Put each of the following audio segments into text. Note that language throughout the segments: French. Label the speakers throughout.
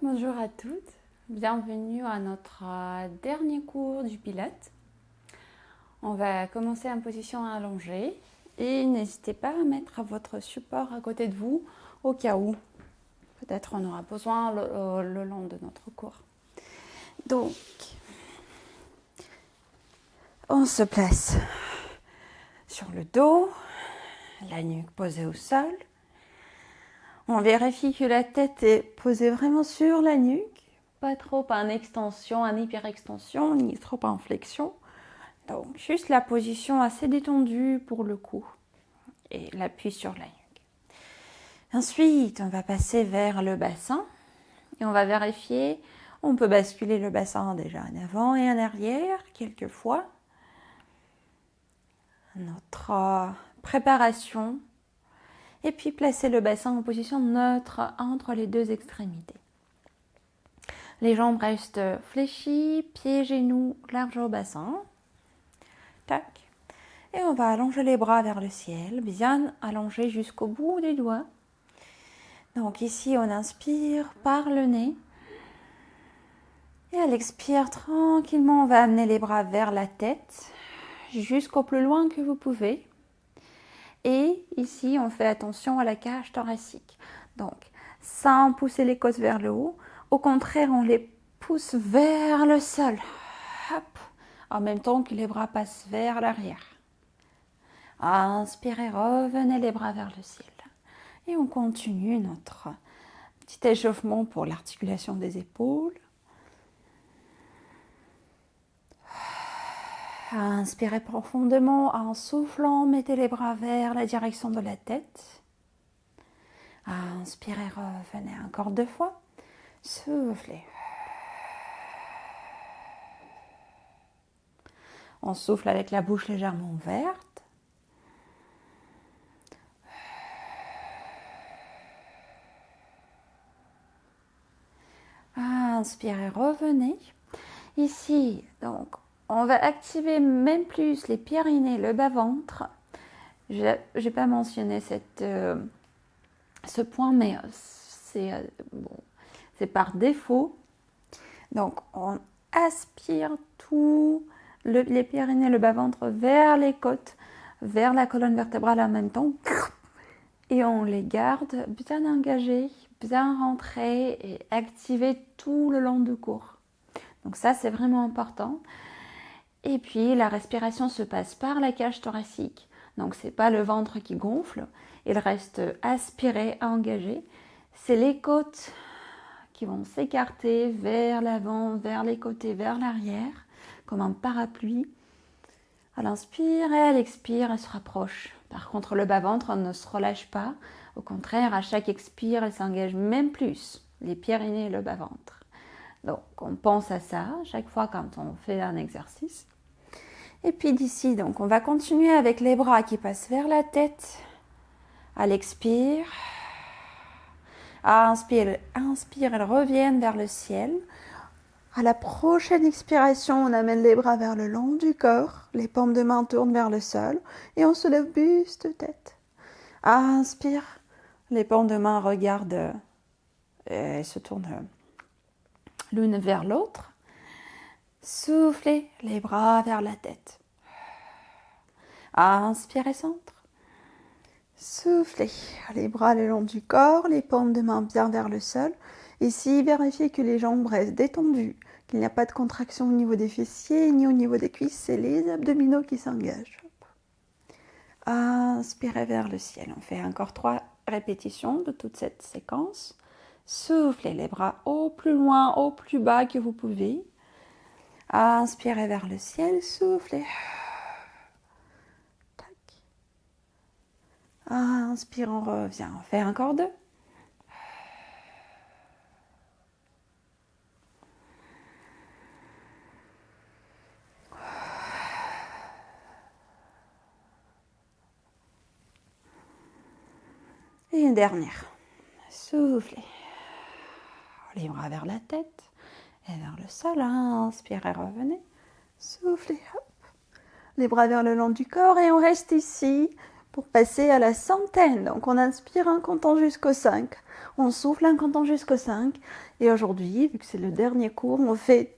Speaker 1: Bonjour à toutes, bienvenue à notre dernier cours du Pilates. On va commencer en position allongée et n'hésitez pas à mettre votre support à côté de vous au cas où. Peut-être on aura besoin le long de notre cours. Donc, on se place sur le dos, la nuque posée au sol. On vérifie que la tête est posée vraiment sur la nuque, pas trop en extension, en hyperextension, ni trop en flexion. Donc, juste la position assez détendue pour le cou et l'appui sur la nuque. Ensuite, on va passer vers le bassin et on va vérifier. On peut basculer le bassin déjà en avant et en arrière quelques fois. Notre préparation. Et puis placer le bassin en position neutre entre les deux extrémités. Les jambes restent fléchies, pieds, genoux larges au bassin. Tac. Et on va allonger les bras vers le ciel, bien allongés jusqu'au bout des doigts. Donc ici, on inspire par le nez. Et à l'expire, tranquillement, on va amener les bras vers la tête, jusqu'au plus loin que vous pouvez. Et ici, on fait attention à la cage thoracique. Donc, sans pousser les côtes vers le haut, au contraire, on les pousse vers le sol. Hop. En même temps que les bras passent vers l'arrière. Inspirez, revenez les bras vers le ciel. Et on continue notre petit échauffement pour l'articulation des épaules. Inspirez profondément en soufflant, mettez les bras vers la direction de la tête. Inspirez, revenez encore 2 fois. Soufflez. On souffle avec la bouche légèrement ouverte. Inspirez, revenez. Ici, donc, on va activer même plus les pyrénées, le bas-ventre. Je n'ai pas mentionné ce point, mais c'est par défaut. Donc, on aspire tout, les pyrénées, le bas-ventre vers les côtes, vers la colonne vertébrale en même temps. Et on les garde bien engagés, bien rentrés et activés tout le long du cours. Donc ça, c'est vraiment important. Et puis, la respiration se passe par la cage thoracique. Donc, ce n'est pas le ventre qui gonfle. Il reste aspiré, engagé. C'est les côtes qui vont s'écarter vers l'avant, vers les côtés, vers l'arrière, comme un parapluie. À l'inspire et à l'expire, elle se rapproche. Par contre, le bas-ventre ne se relâche pas. Au contraire, à chaque expire, elle s'engage même plus. Les pyrénées et le bas-ventre. Donc, on pense à ça chaque fois quand on fait un exercice. Et puis d'ici, donc, on va continuer avec les bras qui passent vers la tête. À l'expire. À inspire, elles reviennent vers le ciel. À la prochaine expiration, on amène les bras vers le long du corps. Les paumes de main tournent vers le sol. Et on se lève buste-tête. Inspire. Les paumes de main regardent et se tournent l'une vers l'autre. Soufflez les bras vers la tête. Inspirez, centre. Soufflez les bras le long du corps, les paumes de main bien vers le sol. Ici, vérifiez que les jambes restent détendues, qu'il n'y a pas de contraction au niveau des fessiers ni au niveau des cuisses. C'est les abdominaux qui s'engagent. Inspirez vers le ciel. On fait encore 3 répétitions de toute cette séquence. Soufflez les bras au plus loin, au plus bas que vous pouvez. Inspirez vers le ciel, soufflez. Tac. Inspire, on revient. On fait encore 2. Et une dernière. Soufflez. Les bras vers la tête et vers le sol. Inspirez, revenez. Soufflez. Hop. Les bras vers le long du corps et on reste ici pour passer à la centaine. Donc on inspire en comptant jusqu'au 5, on souffle en comptant jusqu'au 5. Et aujourd'hui, vu que c'est le dernier cours, on fait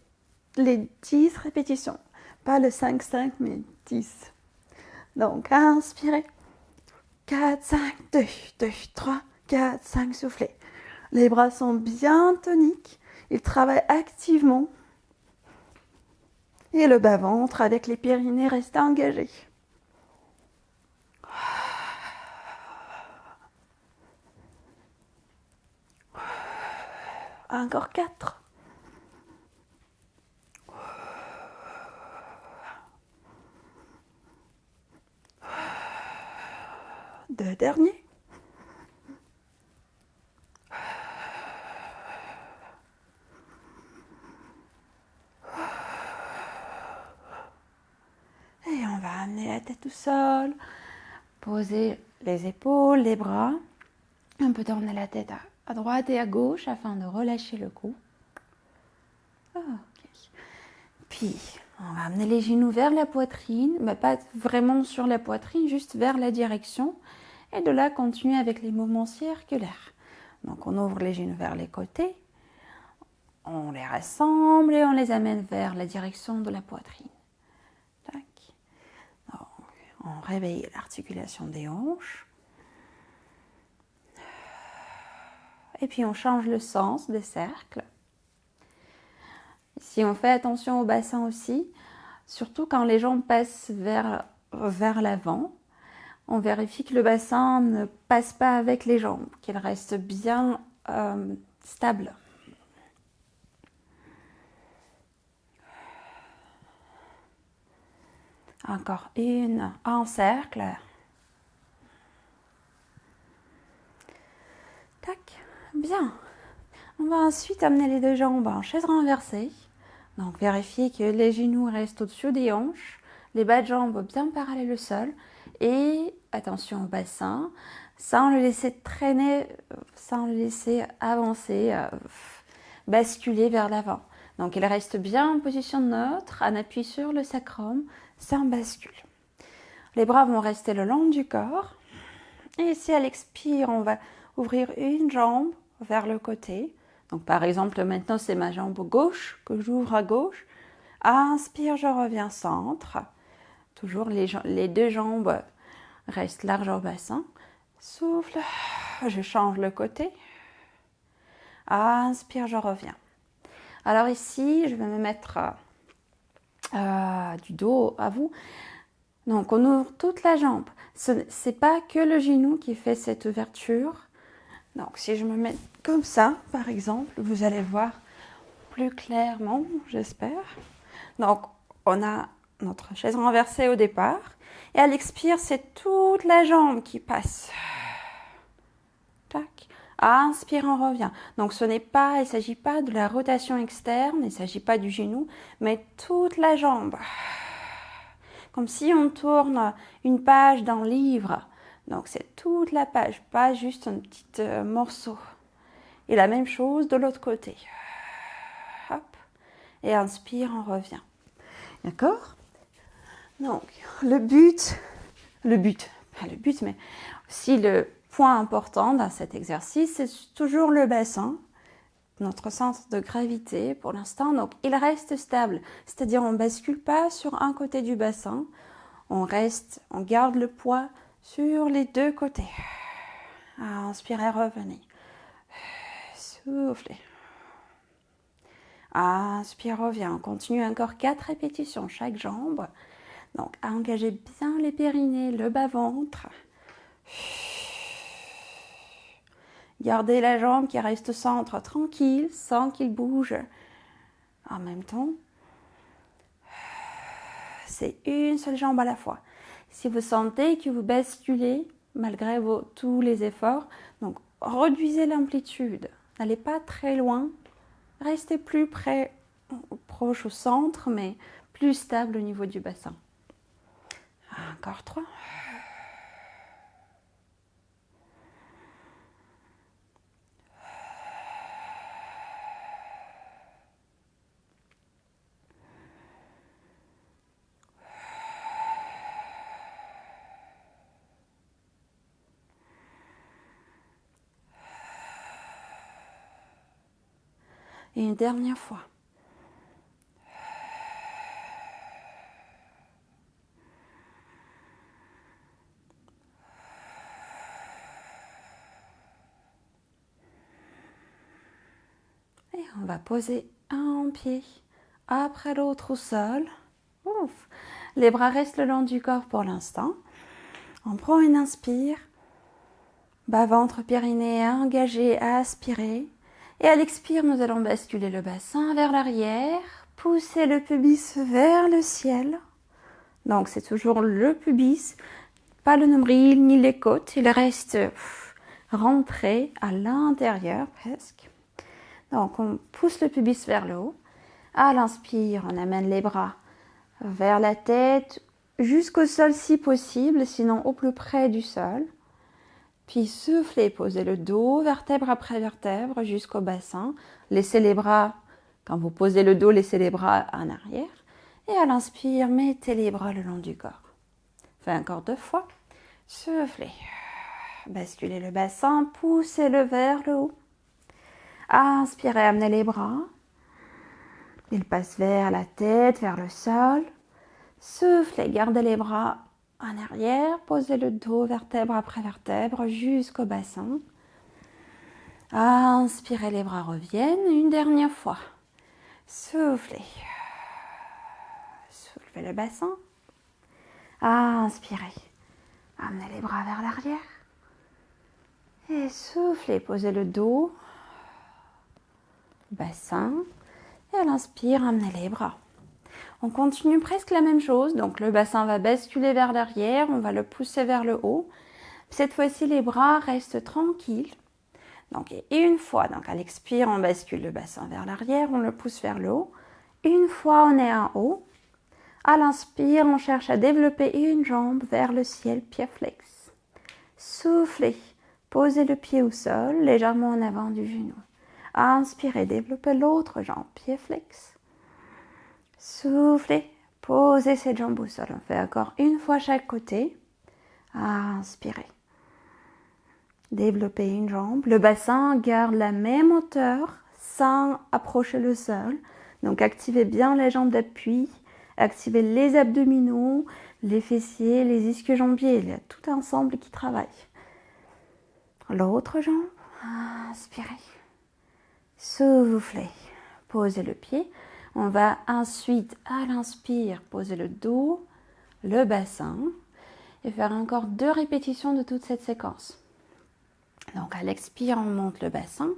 Speaker 1: les 10 répétitions. Pas le 5-5, mais 10. Donc inspirez. 4, 5, 2, 2, 3, 4, 5, soufflez. Les bras sont bien toniques, ils travaillent activement. Et le bas-ventre avec les périnées reste engagé. Encore 4. Deux derniers. Et on va amener la tête au sol. Poser les épaules, les bras. Un peu tourner la tête à droite et à gauche afin de relâcher le cou. Okay. Puis, on va amener les genoux vers la poitrine, mais pas vraiment sur la poitrine, juste vers la direction. Et de là, continuer avec les mouvements circulaires. Donc, on ouvre les genoux vers les côtés. On les rassemble et on les amène vers la direction de la poitrine. Tac. Donc, on réveille l'articulation des hanches. Et puis on change le sens des cercles. Si on fait attention au bassin aussi, surtout quand les jambes passent vers l'avant, on vérifie que le bassin ne passe pas avec les jambes, qu'il reste bien stable. Encore une en cercle. Tac, bien. On va ensuite amener les deux jambes en chaise renversée. Donc vérifiez que les genoux restent au-dessus des hanches, les bas de jambes bien parallèles au sol. Et attention au bassin, sans le laisser traîner, sans le laisser avancer, basculer vers l'avant. Donc il reste bien en position neutre, en appui sur le sacrum, sans bascule. Les bras vont rester le long du corps. Et si à l'expire, on va ouvrir une jambe vers le côté. Donc par exemple, maintenant c'est ma jambe gauche que j'ouvre à gauche. Inspire, je reviens centre. Toujours les deux jambes restent larges au bassin. Souffle, je change le côté. Inspire, je reviens. Alors ici, je vais me mettre du dos à vous. Donc on ouvre toute la jambe. Ce n'est pas que le genou qui fait cette ouverture. Donc si je me mets comme ça, par exemple, vous allez voir plus clairement, j'espère. Donc on a notre chaise renversée au départ. Et à l'expire, c'est toute la jambe qui passe. Tac. Inspire, on revient. Donc il ne s'agit pas de la rotation externe, il ne s'agit pas du genou, mais toute la jambe. Comme si on tourne une page d'un livre. Donc c'est toute la page, pas juste un petit morceau. Et la même chose de l'autre côté. Hop. Et inspire, on revient. D'accord? Donc le but, mais aussi le point important dans cet exercice, c'est toujours le bassin, notre centre de gravité pour l'instant. Donc il reste stable, c'est-à-dire on ne bascule pas sur un côté du bassin, on garde le poids sur les deux côtés. Inspirez, revenez. Soufflez. Inspire, reviens. On continue encore 4 répétitions chaque jambe. Donc engagez bien les périnées, le bas-ventre. Gardez la jambe qui reste au centre tranquille, sans qu'il bouge. En même temps, c'est une seule jambe à la fois. Si vous sentez que vous basculez, malgré tous les efforts, donc réduisez l'amplitude. N'allez pas très loin. Restez plus proche au centre, mais plus stable au niveau du bassin. Encore 3. Et une dernière fois. Et on va poser un pied après l'autre au sol. Ouf. Les bras restent le long du corps pour l'instant. On prend une inspire. Bas-ventre, périnée engagé à aspirer. Et à l'expire, nous allons basculer le bassin vers l'arrière. Pousser le pubis vers le ciel. Donc c'est toujours le pubis, pas le nombril ni les côtes. Il reste rentré à l'intérieur presque. Donc on pousse le pubis vers le haut. À l'inspire, on amène les bras vers la tête, jusqu'au sol si possible, sinon au plus près du sol. Puis soufflez, posez le dos, vertèbre après vertèbre, jusqu'au bassin. Laissez les bras, quand vous posez le dos, laissez les bras en arrière. Et à l'inspire, mettez les bras le long du corps. Faites encore 2 fois. Soufflez. Basculez le bassin, poussez-le vers le haut. Inspirez, amenez les bras. Ils passent vers la tête, vers le sol. Soufflez, gardez les bras en arrière. Posez le dos, vertèbre après vertèbre, jusqu'au bassin. Inspirez, les bras reviennent. Une dernière fois. Soufflez. Soulevez le bassin. Inspirez. Amenez les bras vers l'arrière. Et soufflez, posez le dos, bassin. Et à l'inspire, amenez les bras. On continue presque la même chose. Donc le bassin va basculer vers l'arrière. On va le pousser vers le haut. Cette fois-ci, les bras restent tranquilles. Donc, et une fois, donc à l'expire, on bascule le bassin vers l'arrière. On le pousse vers le haut. Une fois, on est en haut. À l'inspire, on cherche à développer une jambe vers le ciel, pied flex. Soufflez, posez le pied au sol, légèrement en avant du genou. Inspirez, développez l'autre jambe, pied flex. Soufflez, posez cette jambe au sol. On fait encore une fois chaque côté. Inspirez. Développez une jambe. Le bassin garde la même hauteur sans approcher le sol. Donc activez bien les jambes d'appui. Activez les abdominaux, les fessiers, les ischio-jambiers. Il y a tout ensemble qui travaille. L'autre jambe. Inspirez. Soufflez. Posez le pied. On va ensuite, à l'inspire, poser le dos, le bassin et faire encore 2 répétitions de toute cette séquence. Donc à l'expire, on monte le bassin.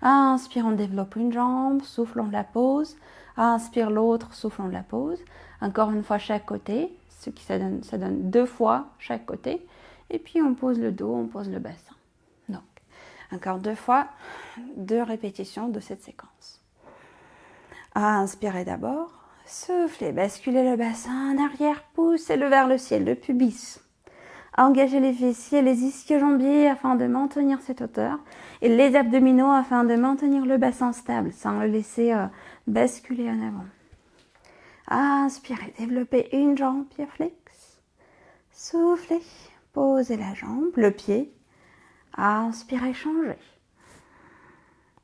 Speaker 1: À inspire, on développe une jambe, souffle, on la pose. À inspire l'autre, souffle, on la pose. Encore une fois chaque côté, ce qui ça donne 2 fois chaque côté. Et puis on pose le dos, on pose le bassin. Donc encore 2 fois, 2 répétitions de cette séquence. À inspirer d'abord, soufflez, basculez le bassin en arrière, poussez-le vers le ciel, le pubis. Engagez les fessiers, les ischio-jambiers afin de maintenir cette hauteur et les abdominaux afin de maintenir le bassin stable sans le laisser basculer en avant. Inspirez, développez une jambe, pied flex. Soufflez, posez la jambe, le pied. Inspirez, changez.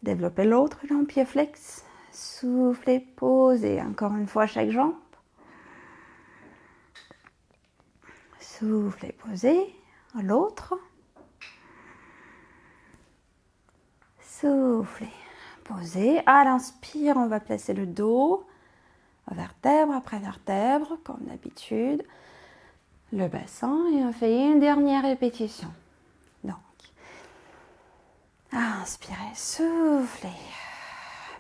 Speaker 1: Développez l'autre jambe, pied flex. Soufflez, posez encore une fois chaque jambe. Soufflez, posez. L'autre. Soufflez, posez. À l'inspire, on va placer le dos, vertèbre après vertèbre, comme d'habitude. Le bassin et on fait une dernière répétition. Donc, inspirez, soufflez.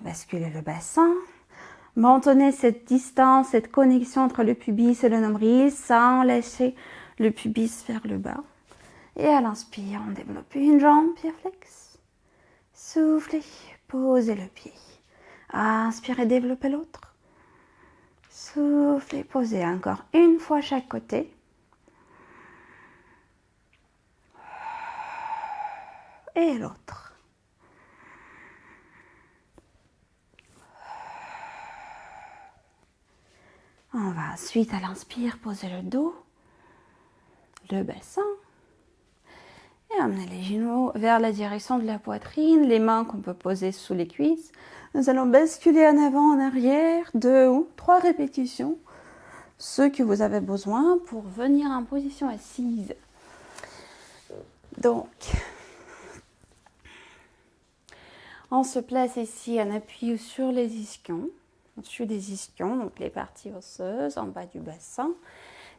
Speaker 1: Basculez le bassin. Maintenez cette distance, cette connexion entre le pubis et le nombril sans laisser le pubis vers le bas. Et à l'inspire, on développe une jambe, pied flex. Soufflez, posez le pied. Inspirez, développez l'autre. Soufflez, posez encore une fois chaque côté. Et l'autre. On va ensuite à l'inspire poser le dos, le bassin. Et amenez les genoux vers la direction de la poitrine, les mains qu'on peut poser sous les cuisses. Nous allons basculer en avant, en arrière, 2 ou 3 répétitions, ce que vous avez besoin pour venir en position assise. Donc, on se place ici en appui sur les ischions, au-dessus des ischions, donc les parties osseuses, en bas du bassin.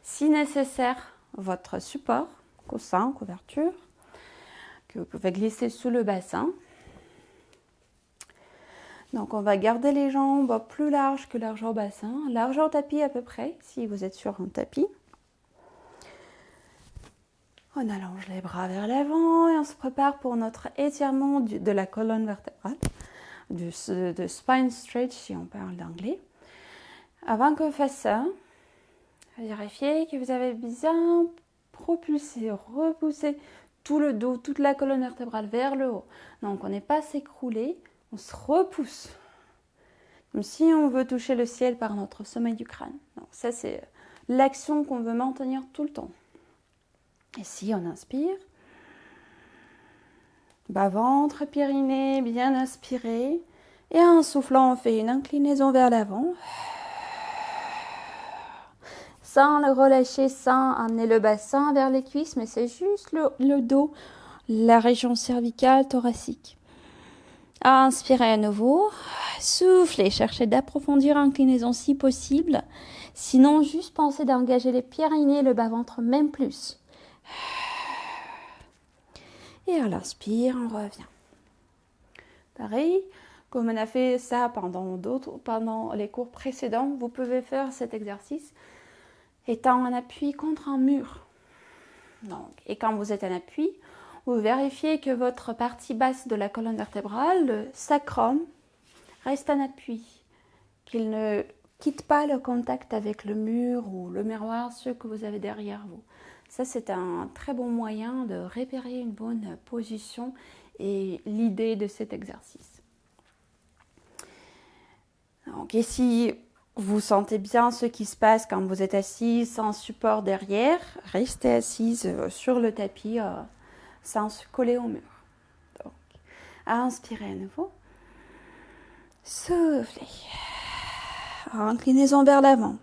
Speaker 1: Si nécessaire, votre support, coussin, couverture, que vous pouvez glisser sous le bassin. Donc on va garder les jambes plus larges que largeur bassin, largeur tapis à peu près, si vous êtes sur un tapis. On allonge les bras vers l'avant et on se prépare pour notre étirement de la colonne vertébrale, de spine stretch si on parle d'anglais. Avant qu'on fasse ça, vérifiez que vous avez bien propulsé, repoussé tout le dos, toute la colonne vertébrale vers le haut. Donc on n'est pas s'écrouler, on se repousse. Comme si on veut toucher le ciel par notre sommet du crâne. Donc ça c'est l'action qu'on veut maintenir tout le temps. Et si on inspire, bas-ventre, périnée, bien inspiré. Et en soufflant, on fait une inclinaison vers l'avant. Sans le relâcher, sans amener le bassin vers les cuisses, mais c'est juste le dos, la région cervicale, thoracique. Inspirez à nouveau. Soufflez, cherchez d'approfondir l'inclinaison si possible. Sinon, juste pensez d'engager les périnées, le bas-ventre, même plus. Et à l'inspire, on revient. Pareil, comme on a fait ça pendant les cours précédents, vous pouvez faire cet exercice étant en appui contre un mur. Donc, et quand vous êtes en appui, vous vérifiez que votre partie basse de la colonne vertébrale, le sacrum, reste en appui, qu'il ne quitte pas le contact avec le mur ou le miroir, ce que vous avez derrière vous. Ça, c'est un très bon moyen de repérer une bonne position et l'idée de cet exercice. Donc, et si vous sentez bien ce qui se passe quand vous êtes assise sans support derrière, restez assise sur le tapis sans se coller au mur. Donc, inspirez à nouveau. Soufflez. Inclinaison vers l'avant.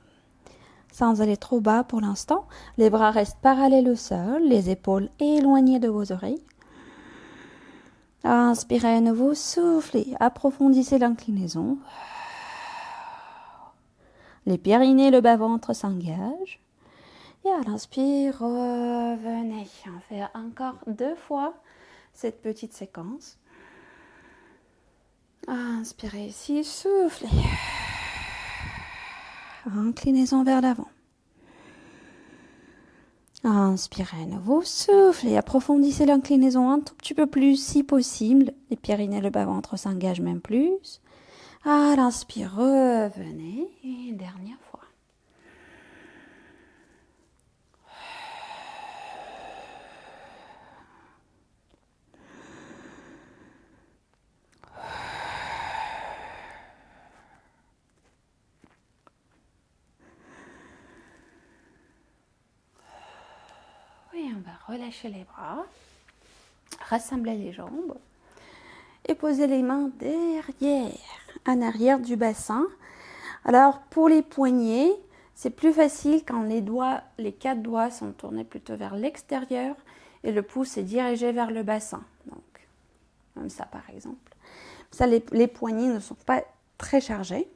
Speaker 1: Sans aller trop bas pour l'instant. Les bras restent parallèles au sol, les épaules éloignées de vos oreilles. Inspirez à nouveau, soufflez. Approfondissez l'inclinaison. Les périnées, le bas-ventre s'engagent. Et à l'inspire, revenez. On fait encore 2 fois cette petite séquence. Inspirez ici, soufflez. Inclinaison vers l'avant. Inspirez à nouveau, soufflez. Approfondissez l'inclinaison un tout petit peu plus si possible. Les périnées, le bas-ventre s'engagent même plus. À l'inspire, revenez. Et une dernière fois. Oui, on va relâcher les bras, rassembler les jambes et poser les mains derrière, en arrière du bassin. Alors pour les poignets, c'est plus facile quand les 4 doigts sont tournés plutôt vers l'extérieur et le pouce est dirigé vers le bassin. Donc, comme ça par exemple. Ça, les poignets ne sont pas très chargés.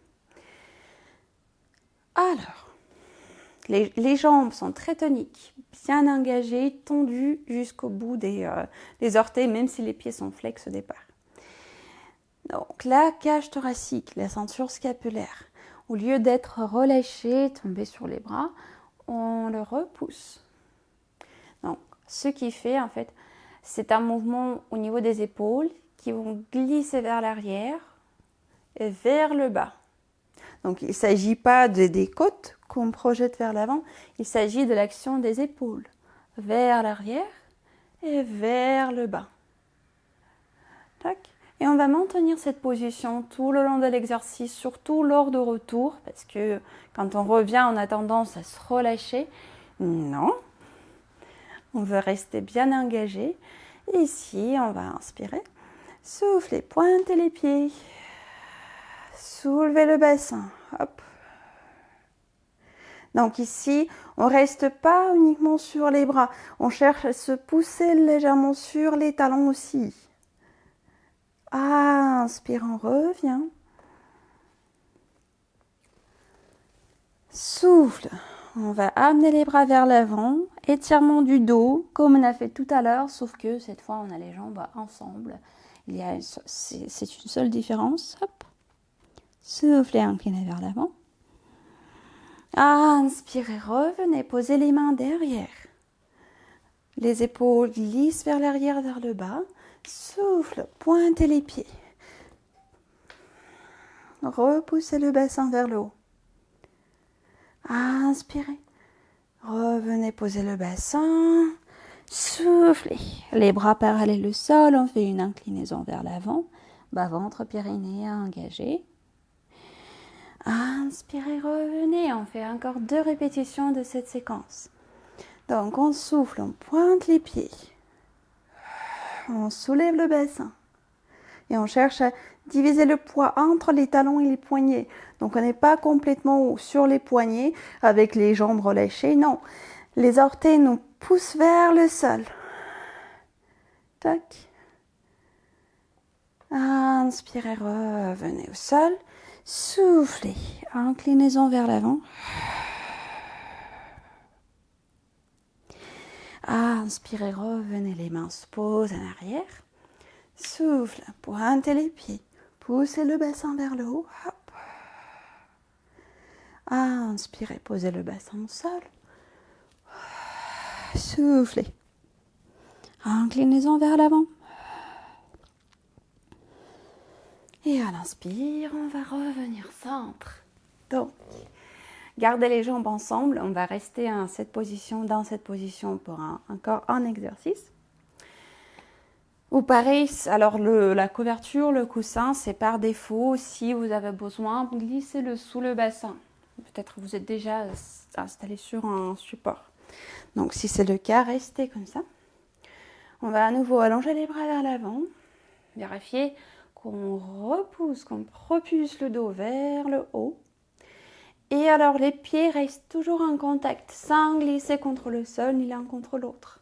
Speaker 1: Alors, les jambes sont très toniques, bien engagées, tendues jusqu'au bout des orteils, même si les pieds sont flex au départ. Donc la cage thoracique, la ceinture scapulaire, au lieu d'être relâchée, tombée sur les bras, on le repousse. Donc ce qui fait en fait, c'est un mouvement au niveau des épaules qui vont glisser vers l'arrière et vers le bas. Donc il ne s'agit pas des côtes qu'on projette vers l'avant, il s'agit de l'action des épaules vers l'arrière et vers le bas. Tac. Et on va maintenir cette position tout le long de l'exercice, surtout lors de retour, parce que quand on revient, on a tendance à se relâcher. Non, on veut rester bien engagé. Ici, on va inspirer. Soufflez, pointez les pieds. Soulevez le bassin. Hop. Donc ici, on ne reste pas uniquement sur les bras. On cherche à se pousser légèrement sur les talons aussi. Ah, inspire, on revient. Souffle. On va amener les bras vers l'avant. Étirement du dos, comme on a fait tout à l'heure, sauf que cette fois, on a les jambes ensemble. C'est une seule différence. Hop. Soufflez, inclinez vers l'avant. Ah, inspirez, revenez, posez les mains derrière. Les épaules glissent vers l'arrière, vers le bas. Souffle, pointez les pieds. Repoussez le bassin vers le haut. Inspirez. Revenez, posez le bassin. Soufflez. Les bras parallèles au sol, on fait une inclinaison vers l'avant. Bas-ventre, périnée engagé. Inspirez, revenez. On fait encore 2 répétitions de cette séquence. Donc, on souffle, on pointe les pieds. On soulève le bassin. Et on cherche à diviser le poids entre les talons et les poignets. Donc, on n'est pas complètement sur les poignets avec les jambes relâchées. Non, les orteils nous poussent vers le sol. Tac. Inspirez, revenez au sol. Soufflez. Inclinaison vers l'avant. Inspirez, revenez, les mains se posent en arrière. Souffle, pointez les pieds. Poussez le bassin vers le haut. Hop. Inspirez, posez le bassin au sol. Soufflez. Inclinaison vers l'avant. Et à l'inspire, on va revenir centre. Donc, gardez les jambes ensemble. On va rester dans cette position pour encore un exercice. Ou pareil, alors la couverture, le coussin, c'est par défaut. Si vous avez besoin, glissez-le sous le bassin. Peut-être que vous êtes déjà installé sur un support. Donc, si c'est le cas, restez comme ça. On va à nouveau allonger les bras vers l'avant. Vérifiez qu'on repousse, qu'on propulse le dos vers le haut. Et alors, les pieds restent toujours en contact, sans glisser contre le sol, ni l'un contre l'autre.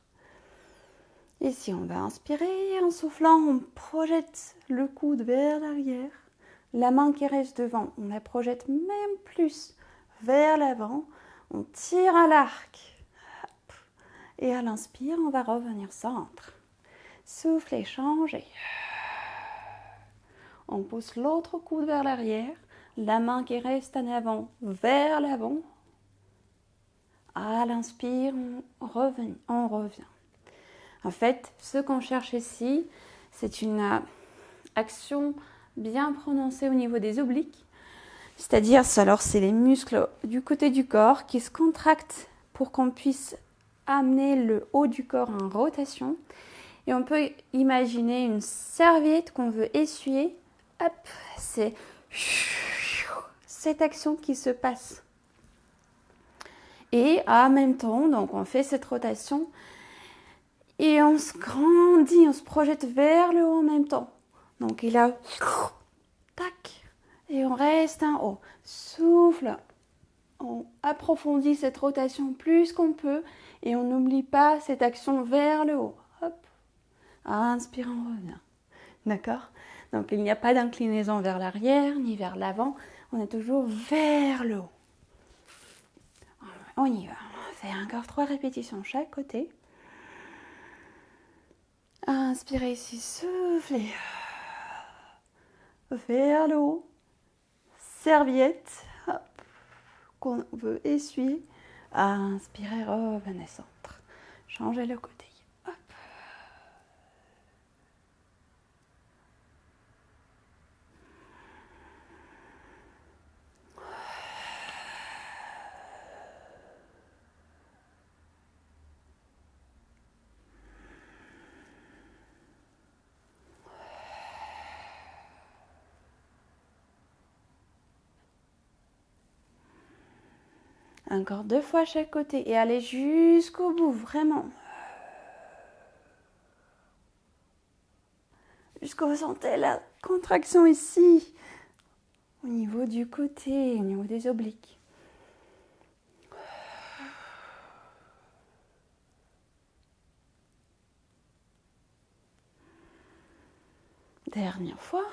Speaker 1: Ici, on va inspirer. En soufflant, on projette le coude vers l'arrière. La main qui reste devant, on la projette même plus vers l'avant. On tire à l'arc. Et à l'inspire, on va revenir centre. Soufflez, changez. On pousse l'autre coude vers l'arrière. La main qui reste en avant vers l'avant. À l'inspire, on revient. En fait, ce qu'on cherche ici, c'est une action bien prononcée au niveau des obliques. C'est-à-dire, alors c'est les muscles du côté du corps qui se contractent pour qu'on puisse amener le haut du corps en rotation. Et on peut imaginer une serviette qu'on veut essuyer. Hop, c'est cette action qui se passe. Et en même temps, donc on fait cette rotation et on se grandit, on se projette vers le haut en même temps. Donc il a tac et on reste en haut. Souffle, on approfondit cette rotation plus qu'on peut et on n'oublie pas cette action vers le haut. Hop, inspire, on revient. D'accord? Donc il n'y a pas d'inclinaison vers l'arrière ni vers l'avant, on est toujours vers le haut. On y va, on fait encore 3 répétitions chaque côté. Inspirez ici, soufflez. Vers le haut. Serviette hop, qu'on veut essuyer. Inspirez, revenez centre. Changez le côté. Hop. Encore 2 fois chaque côté et allez jusqu'au bout, vraiment. puisque vous sentez la contraction ici, au niveau du côté, au niveau des obliques. Dernière fois.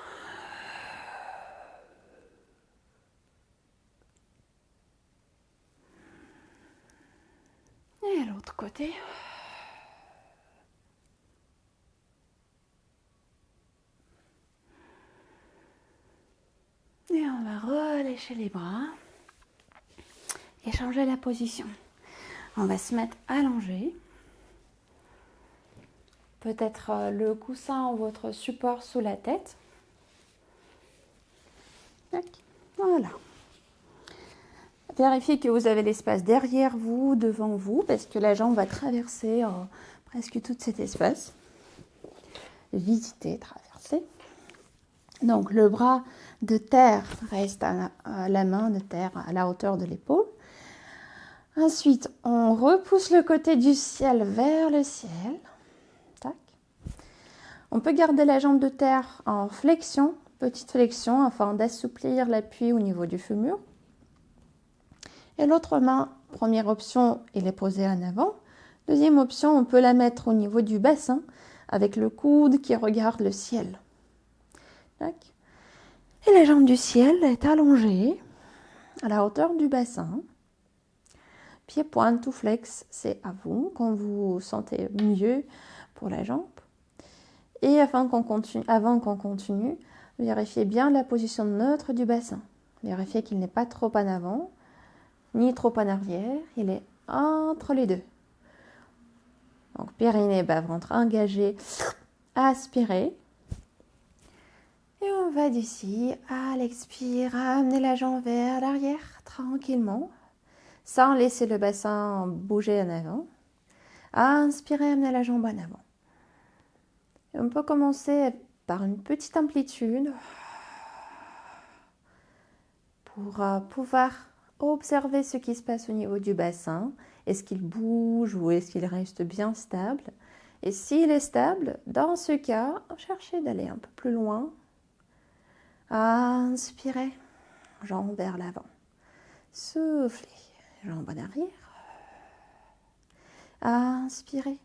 Speaker 1: Et l'autre côté. Et on va relâcher les bras et changer la position. On va se mettre allongé. Peut-être le coussin ou votre support sous la tête. Voilà. Vérifiez que vous avez l'espace derrière vous, devant vous, parce que la jambe va traverser presque tout cet espace. Visiter, traverser. Donc le bras de terre reste à la main de terre à la hauteur de l'épaule. Ensuite, on repousse le côté du ciel vers le ciel. Tac. On peut garder la jambe de terre en flexion, petite flexion, afin d'assouplir l'appui au niveau du fémur. Et l'autre main, première option, elle est posée en avant. Deuxième option, on peut la mettre au niveau du bassin, avec le coude qui regarde le ciel. Tac. Et la jambe du ciel est allongée à la hauteur du bassin. Pied pointe tout flex, c'est à vous, quand vous sentez mieux pour la jambe. Et avant qu'on continue, vérifiez bien la position neutre du bassin. Vérifiez qu'il n'est pas trop en avant, ni trop en arrière, il est entre les deux. Donc périnée, bas, ventre engagé, aspirez. Et on va d'ici à l'expire, amener la jambe vers l'arrière tranquillement, sans laisser le bassin bouger en avant. Inspirez, amener la jambe en avant. Et on peut commencer par une petite amplitude pour pouvoir observer ce qui se passe au niveau du bassin. Est-ce qu'il bouge ou est-ce qu'il reste bien stable? Et s'il est stable, dans ce cas, cherchez d'aller un peu plus loin. Inspirez, jambes vers l'avant. Soufflez, jambes en arrière. Inspirez,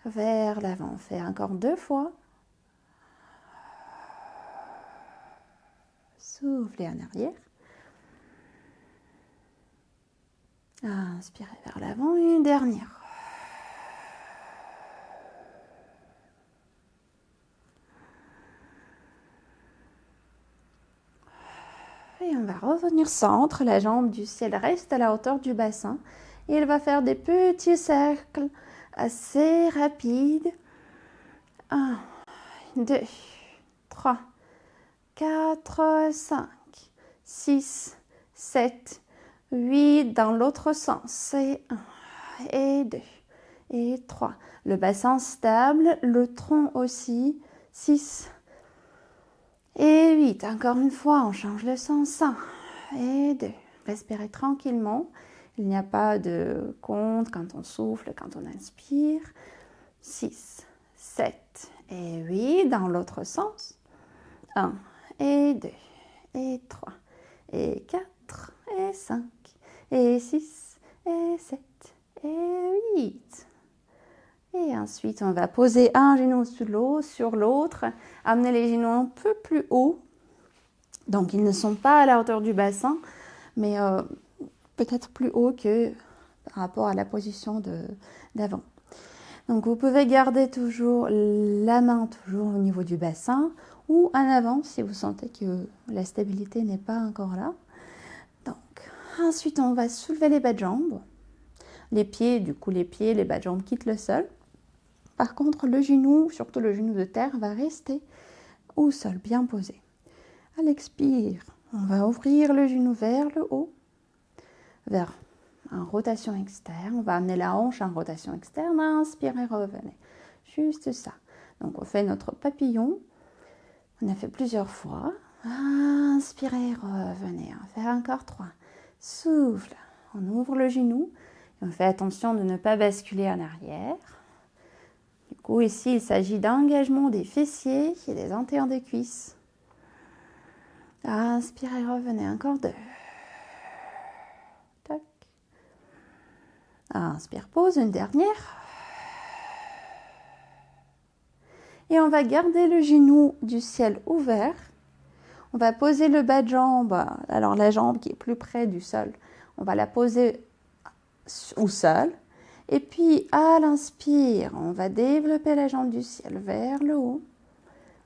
Speaker 1: vers l'avant. Fait encore 2 fois. Soufflez en arrière. Inspirez vers l'avant, une dernière. Et on va revenir centre, la jambe du ciel reste à la hauteur du bassin. Et elle va faire des petits cercles assez rapides. 1, 2, 3, 4, 5, 6, 7, 8 dans l'autre sens. Et 1, et 2, et 3. Le bassin stable, le tronc aussi. 6 et 8. Encore une fois, on change le sens. 1 et 2. Respirez tranquillement. Il n'y a pas de compte quand on souffle, quand on inspire. 6, 7 et 8 dans l'autre sens. 1 et 2 et 3 et 4 et 5 et 6 et 7 et 8. Et ensuite, on va poser un genou sur l'autre, amener les genoux un peu plus haut. Donc, ils ne sont pas à la hauteur du bassin, mais peut-être plus haut que par rapport à la position d'avant. Donc, vous pouvez garder toujours la main toujours au niveau du bassin ou en avant si vous sentez que la stabilité n'est pas encore là. Donc, ensuite, on va soulever les bas de jambes. Les pieds, les bas de jambes quittent le sol. Par contre, le genou, surtout le genou de terre, va rester au sol, bien posé. À l'expire, on va ouvrir le genou vers le haut, vers en rotation externe. On va amener la hanche en rotation externe. Inspirez, revenez. Juste ça. Donc, on fait notre papillon. On a fait plusieurs fois. Inspirez, revenez. On fait encore 3. Souffle. On ouvre le genou. Et on fait attention de ne pas basculer en arrière. Du coup, ici, il s'agit d'engagement des fessiers et des antérieurs des cuisses. Inspirez, revenez, encore 2. Tac. Inspire, pause, une dernière. Et on va garder le genou du ciel ouvert. On va poser le bas de jambe, alors la jambe qui est plus près du sol, on va la poser au sol. Et puis à l'inspire, on va développer la jambe du ciel vers le haut,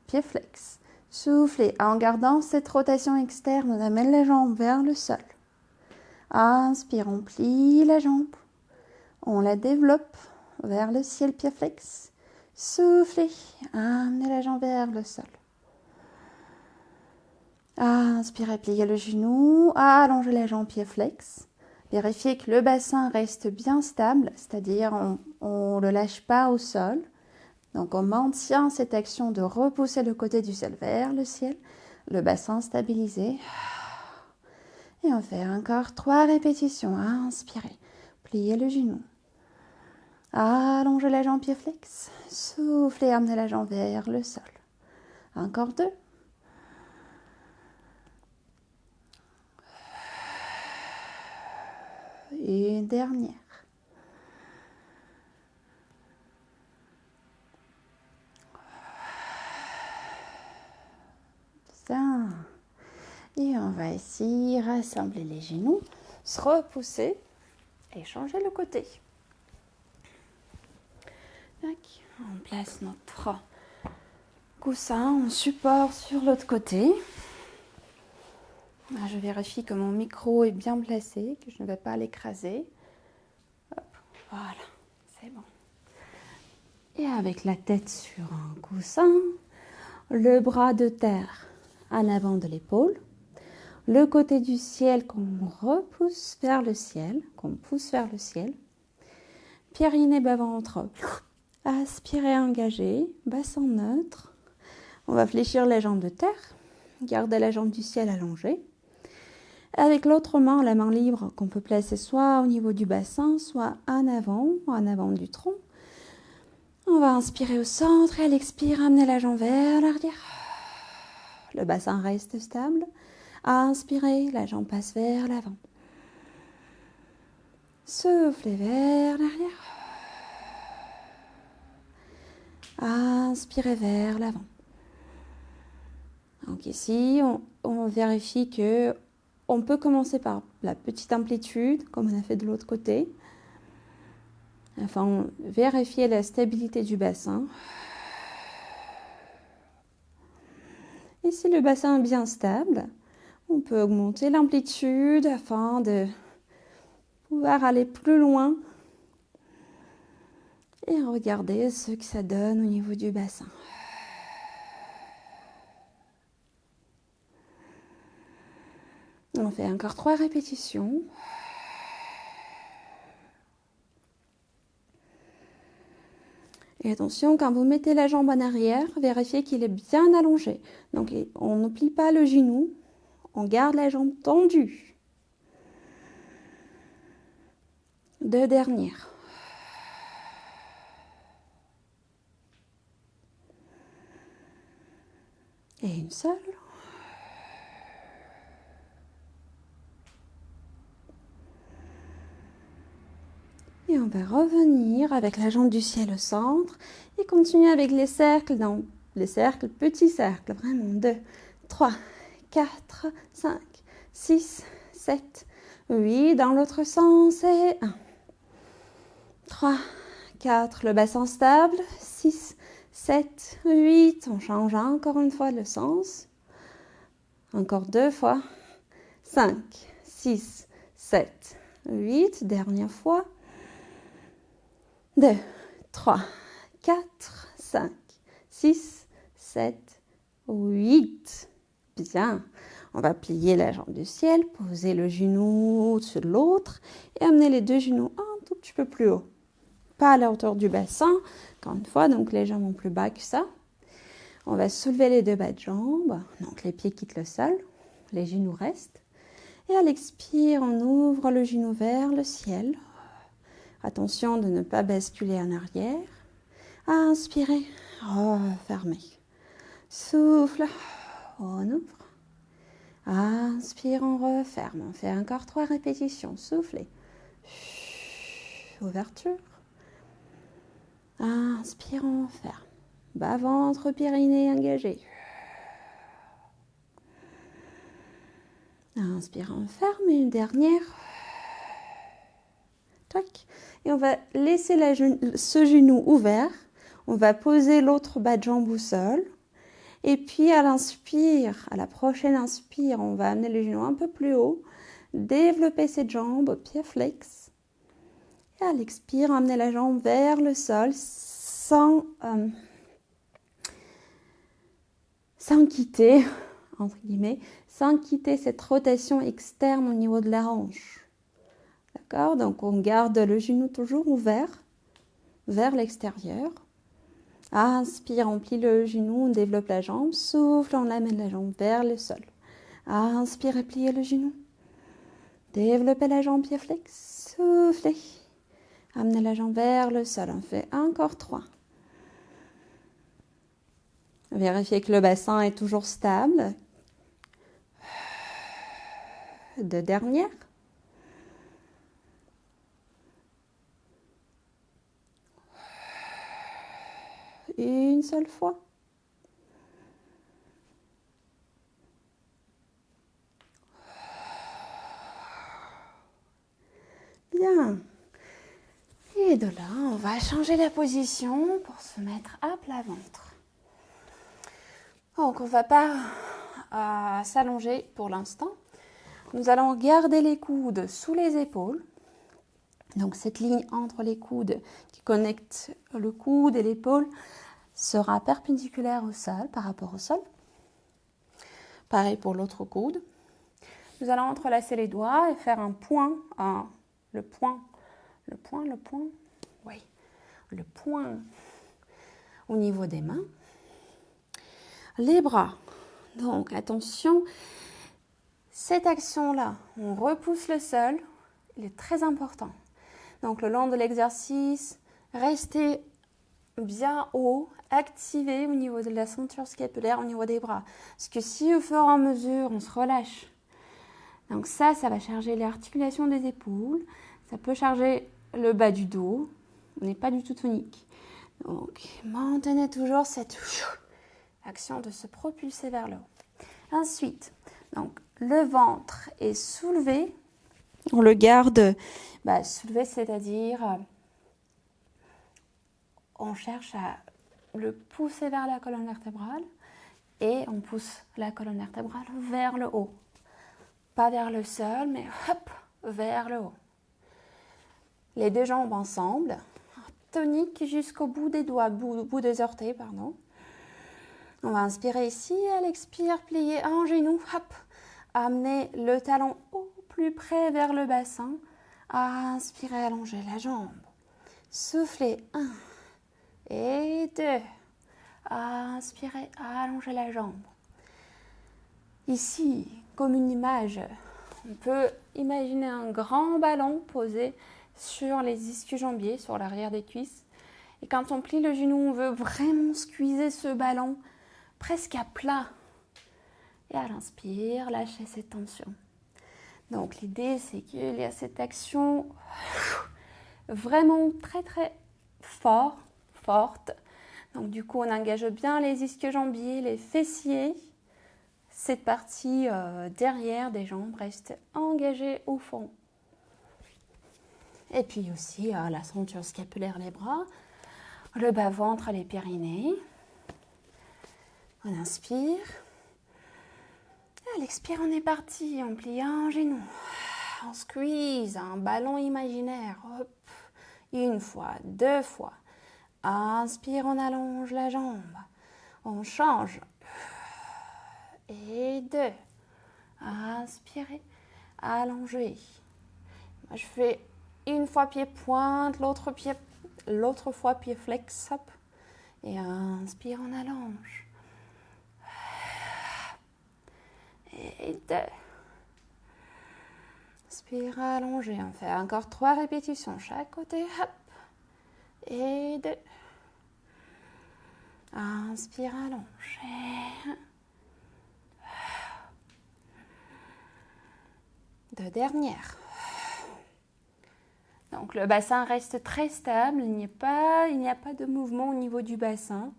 Speaker 1: pied flex. Soufflez en gardant cette rotation externe, on amène la jambe vers le sol. Inspire, on plie la jambe, on la développe vers le ciel, pied flex. Soufflez, amenez la jambe vers le sol. Inspirez, pliez le genou, allongez la jambe, pied flex. Vérifiez que le bassin reste bien stable, c'est-à-dire on ne le lâche pas au sol. Donc on maintient cette action de repousser le côté du ciel vers le ciel, le bassin stabilisé. Et on fait encore 3 répétitions. Inspirez, pliez le genou. Allongez la jambe, pied flex. Soufflez, amenez la jambe vers le sol. Encore 2. Une dernière. Ça. Et on va ici rassembler les genoux, se repousser et changer le côté. Tac. On place notre coussin en support sur l'autre côté. Je vérifie que mon micro est bien placé, que je ne vais pas l'écraser. Voilà, c'est bon. Et avec la tête sur un coussin, le bras de terre en avant de l'épaule, le côté du ciel qu'on repousse vers le ciel, qu'on pousse vers le ciel, périnée bas-ventre, aspirez, engagé, bassin neutre. On va fléchir les jambes de terre, garder la jambe du ciel allongée. Avec l'autre main, la main libre qu'on peut placer soit au niveau du bassin, soit en avant du tronc. On va inspirer au centre et à l'expire, amener la jambe vers l'arrière. Le bassin reste stable. Inspirez, la jambe passe vers l'avant. Soufflez vers l'arrière. Inspirez vers l'avant. Donc ici, on vérifie que on peut commencer par la petite amplitude, comme on a fait de l'autre côté. Enfin, vérifier la stabilité du bassin. Et si le bassin est bien stable, on peut augmenter l'amplitude afin de pouvoir aller plus loin et regarder ce que ça donne au niveau du bassin. On fait encore 3 répétitions. Et attention, quand vous mettez la jambe en arrière, vérifiez qu'il est bien allongé. Donc on ne plie pas le genou, on garde la jambe tendue. 2 dernières. Et une seule. Et on va revenir avec la jambe du ciel au centre et continuer avec les cercles, petits cercles, vraiment 2, 3, 4, 5, 6, 7, 8, dans l'autre sens et 1, 3, 4, le bassin stable, 6, 7, 8, on change encore une fois le sens, encore 2 fois, 5, 6, 7, 8, dernière fois, 2, 3, 4, 5, 6, 7, 8. Bien. On va plier la jambe du ciel, poser le genou au-dessus de l'autre et amener les 2 genoux un tout petit peu plus haut. Pas à la hauteur du bassin, encore une fois, donc les jambes plus bas que ça. On va soulever les 2 bas de jambes, donc les pieds quittent le sol, les genoux restent. Et à l'expire, on ouvre le genou vers le ciel. Attention de ne pas basculer en arrière. Inspirez, refermez. Souffle, on ouvre. Inspire, on referme. On fait encore 3 répétitions. Soufflez. Ouverture. Inspire, on ferme. Bas-ventre, périnée engagé. Inspire, on ferme. Une dernière. Tac. Et on va laisser ce genou ouvert. On va poser l'autre bas de jambe au sol. Et puis à l'inspire, à la prochaine inspire, on va amener les genoux un peu plus haut. Développer cette jambe, pied flex. Et à l'expire, amener la jambe vers le sol sans quitter, entre guillemets, sans quitter cette rotation externe au niveau de la hanche. D'accord? Donc on garde le genou toujours ouvert vers l'extérieur. Inspire, on plie le genou, on développe la jambe. Souffle, on amène la jambe vers le sol. Inspire et pliez le genou. Développez la jambe, pied flex. Soufflez. Amenez la jambe vers le sol. On fait encore 3. Vérifiez que le bassin est toujours stable. 2 dernières. Une seule fois. Bien. Et de là, on va changer la position pour se mettre à plat ventre. Donc, on ne va pas s'allonger pour l'instant. Nous allons garder les coudes sous les épaules. Donc, cette ligne entre les coudes qui connecte le coude et l'épaule sera perpendiculaire au sol, par rapport au sol. Pareil pour l'autre coude. Nous allons entrelacer les doigts et faire un point, le point au niveau des mains. Les bras. Donc, attention, cette action-là, on repousse le sol, il est très important. Donc, le long de l'exercice, restez bien haut, activé au niveau de la ceinture scapulaire, au niveau des bras. Parce que si au fur et à mesure, on se relâche, donc ça va charger l'articulation des épaules, ça peut charger le bas du dos, on n'est pas du tout tonique. Donc, maintenez toujours cette action de se propulser vers le haut. Ensuite, donc, le ventre est soulevé, on le garde soulevé, c'est-à-dire on cherche à le pousser vers la colonne vertébrale et on pousse la colonne vertébrale vers le haut. Pas vers le sol, mais hop, vers le haut. Les 2 jambes ensemble, tonique jusqu'au bout des doigts, bout des orteils, pardon. On va inspirer ici, à l'expire, plier un genou, hop, amener le talon au plus près vers le bassin. Inspirez, allongez la jambe. Soufflez, 1 et 2. Inspirez, allongez la jambe. Ici, comme une image, on peut imaginer un grand ballon posé sur les ischio-jambiers, sur l'arrière des cuisses. Et quand on plie le genou, on veut vraiment squeezer ce ballon presque à plat. Et à l'inspire, lâchez cette tension. Donc l'idée, c'est qu'il y a cette action vraiment très très forte. Donc du coup, on engage bien les ischio-jambiers, les fessiers. Cette partie derrière des jambes reste engagée au fond. Et puis aussi la ceinture scapulaire, les bras, le bas-ventre, les périnées. On inspire. À l'expire, on est parti. On plie un genou. On squeeze un ballon imaginaire. Hop. 1 fois, 2 fois. Inspire, on allonge la jambe. On change. Et 2. Inspirez, allongez. Moi, je fais 1 fois pied pointe, l'autre fois pied flex, hop. Et inspire, on allonge. Et 2. Inspire, allongez. On fait encore 3 répétitions chaque côté, hop. Et 2. Inspire, allongez. Deux dernières. Donc le bassin reste très stable, il n'y a pas de mouvement au niveau du bassin.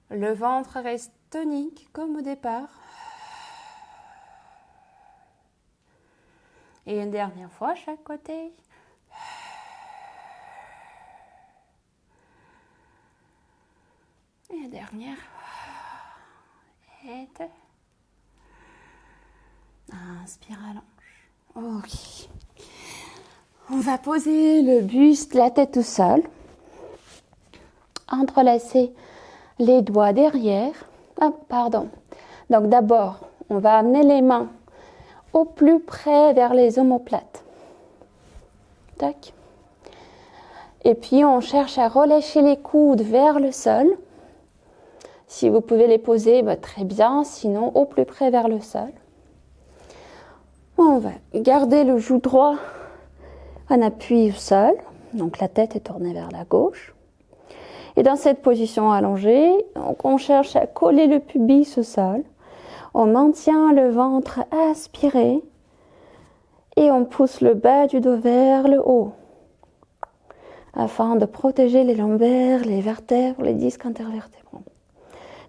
Speaker 1: Le ventre reste tonique comme au départ. Et une dernière fois, chaque côté. Et une dernière. Et deux. Inspire, allonge. Ok. On va poser le buste, la tête au sol. Entrelacer les doigts derrière. Ah, pardon. Donc d'abord, on va amener les mains au plus près vers les omoplates. Tac. Et puis on cherche à relâcher les coudes vers le sol. Si vous pouvez les poser, très bien. Sinon, au plus près vers le sol. On va garder le joug droit en appui au sol. Donc la tête est tournée vers la gauche. Et dans cette position allongée, on cherche à coller le pubis au sol. On maintient le ventre aspiré et on pousse le bas du dos vers le haut afin de protéger les lombaires, les vertèbres, les disques intervertébraux.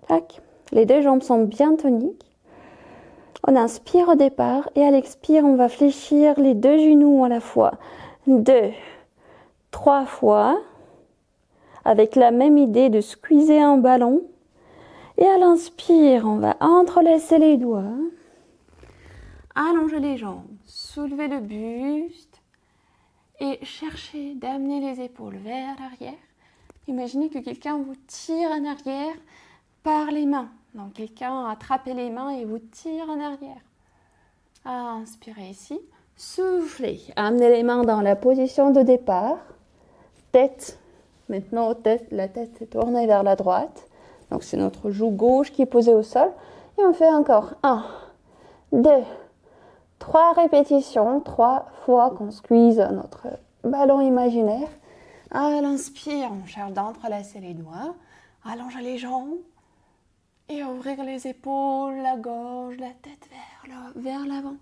Speaker 1: Tac. Les deux jambes sont bien toniques. On inspire au départ et à l'expire, on va fléchir les deux genoux à la fois. 2, 3 fois avec la même idée de squeezer un ballon. Et à l'inspire, on va entrelacer les doigts, allonger les jambes, soulever le buste et chercher d'amener les épaules vers l'arrière. Imaginez que quelqu'un vous tire en arrière par les mains. Donc quelqu'un a attrapé les mains et vous tire en arrière. Inspirez ici, soufflez, amenez les mains dans la position de départ. Tête, maintenant la tête est tournée vers la droite. Donc c'est notre joue gauche qui est posée au sol. Et on fait encore 1, 2, 3 répétitions, 3 fois qu'on squeeze notre ballon imaginaire. À l'inspire, on cherche d'entrelacer les doigts, allonger les jambes et ouvrir les épaules, la gorge, la tête vers l'avant.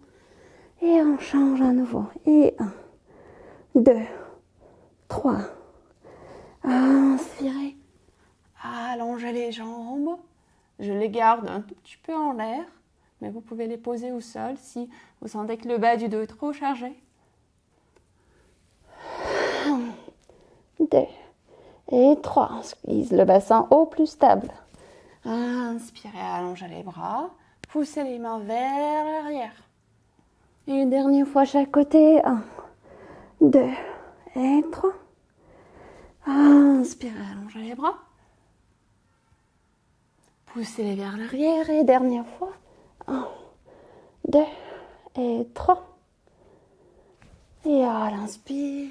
Speaker 1: Et on change à nouveau. Et 1, 2, 3. Inspirez. Allongez les jambes. Je les garde un tout petit peu en l'air, mais vous pouvez les poser au sol si vous sentez que le bas du dos est trop chargé. 1, 2 et 3. Squeeze le bassin au plus stable. Inspirez, allongez les bras. Poussez les mains vers l'arrière. Et une dernière fois chaque côté. 1, 2 et 3. Inspirez, allongez les bras. Poussez-les vers l'arrière et dernière fois. 1, 2 et 3. Et à l'inspire,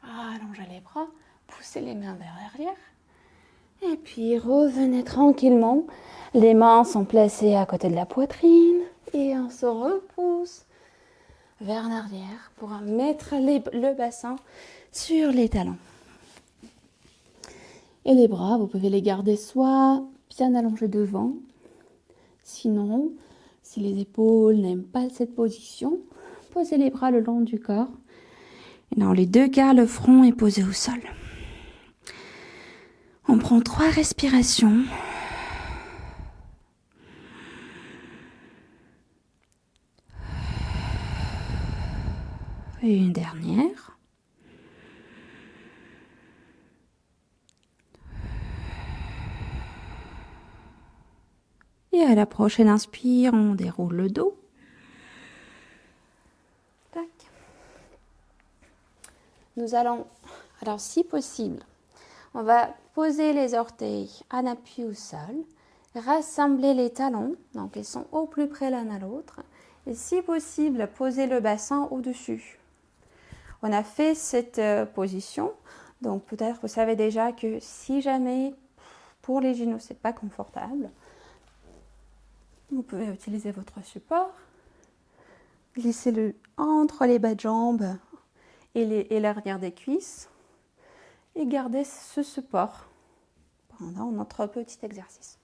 Speaker 1: allongez les bras, poussez les mains vers l'arrière. Et puis revenez tranquillement. Les mains sont placées à côté de la poitrine et on se repousse vers l'arrière pour mettre le bassin sur les talons. Et les bras, vous pouvez les garder soit bien allongés devant. Sinon, si les épaules n'aiment pas cette position, posez les bras le long du corps. Et dans les deux cas, le front est posé au sol. On prend 3 respirations. Et une dernière. Et à la prochaine inspire, on déroule le dos. Tac. Nous allons, alors si possible, on va poser les orteils en appui au sol, rassembler les talons, donc ils sont au plus près l'un à l'autre, et si possible, poser le bassin au-dessus. On a fait cette position, donc peut-être vous savez déjà que si jamais pour les genoux c'est pas confortable, vous pouvez utiliser votre support, glissez-le entre les bas de jambes et l'arrière des cuisses et gardez ce support pendant notre petit exercice.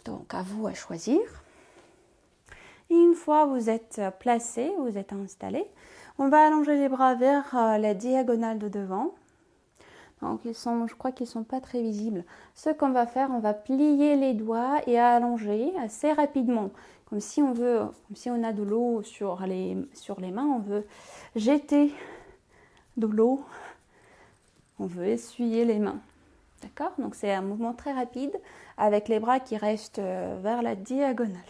Speaker 1: Donc, à vous à choisir. Et une fois vous êtes placé, vous êtes installé, on va allonger les bras vers la diagonale de devant. Donc, je crois qu'ils ne sont pas très visibles. Ce qu'on va faire, on va plier les doigts et allonger assez rapidement. Comme si on a de l'eau sur les mains, on veut jeter de l'eau, on veut essuyer les mains. D'accord? Donc, c'est un mouvement très rapide avec les bras qui restent vers la diagonale.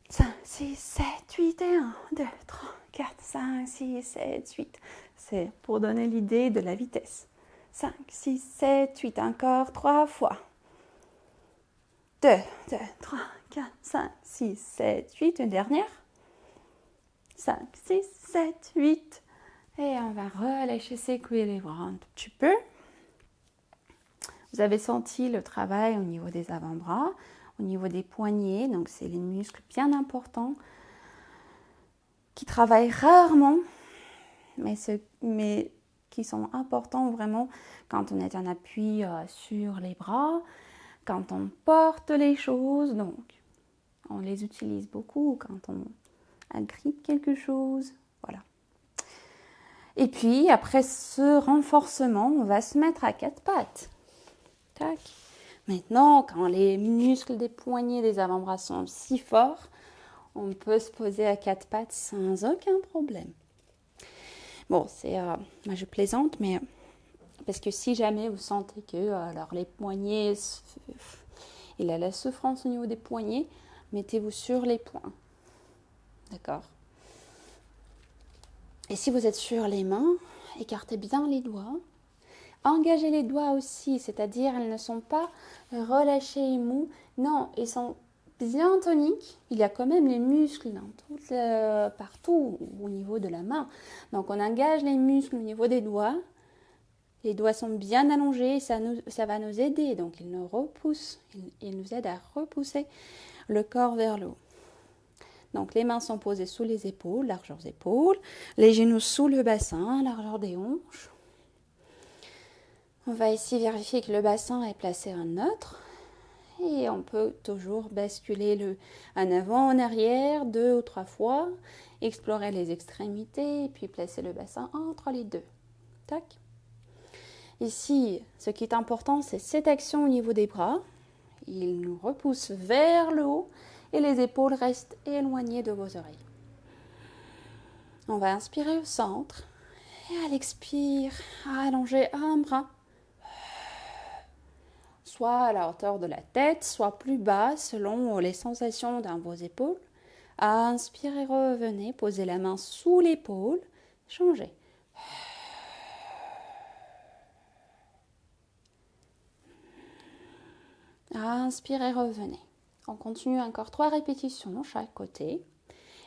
Speaker 1: 5, 6, 7, 8 et 1, 2, 3, 4, 5, 6, 7, 8. C'est pour donner l'idée de la vitesse. 5, 6, 7, 8, encore 3 fois. 2, 2, 3, 4, 5, 6, 7, 8, une dernière. 5, 6, 7, 8. Et on va relâcher, secouer les bras un tout petit peu. Vous avez senti le travail au niveau des avant-bras, au niveau des poignets. Donc, c'est les muscles bien importants qui travaillent rarement, mais qui sont importants vraiment quand on est en appui sur les bras, quand on porte les choses. Donc, on les utilise beaucoup quand on agrippe quelque chose. Voilà. Et puis, après ce renforcement, on va se mettre à 4 pattes. Tac. Maintenant, quand les muscles des poignets des avant-bras sont si forts, on peut se poser à 4 pattes sans aucun problème. Bon, moi je plaisante, mais parce que si jamais vous sentez que alors les poignets, il a la souffrance au niveau des poignets, mettez-vous sur les poings. D'accord? Et si vous êtes sur les mains, écartez bien les doigts. Engagez les doigts aussi, c'est-à-dire ils ne sont pas relâchés et mous. Non, ils sont bien toniques. Il y a quand même les muscles partout au niveau de la main. Donc on engage les muscles au niveau des doigts. Les doigts sont bien allongés, ça va nous aider. Donc ils nous aident à repousser le corps vers le haut. Donc les mains sont posées sous les épaules, largeur des épaules. Les genoux sous le bassin, largeur des hanches. On va ici vérifier que le bassin est placé en neutre et on peut toujours basculer en avant, en arrière, 2 ou 3 fois, explorer les extrémités et puis placer le bassin entre les deux. Tac. Ici, ce qui est important, c'est cette action au niveau des bras. Ils nous repoussent vers le haut et les épaules restent éloignées de vos oreilles. On va inspirer au centre et à l'expire, allonger un bras. Soit à la hauteur de la tête, soit plus bas selon les sensations dans vos épaules. Inspirez, revenez, posez la main sous l'épaule, changez. Inspirez, revenez. On continue encore 3 répétitions chaque côté.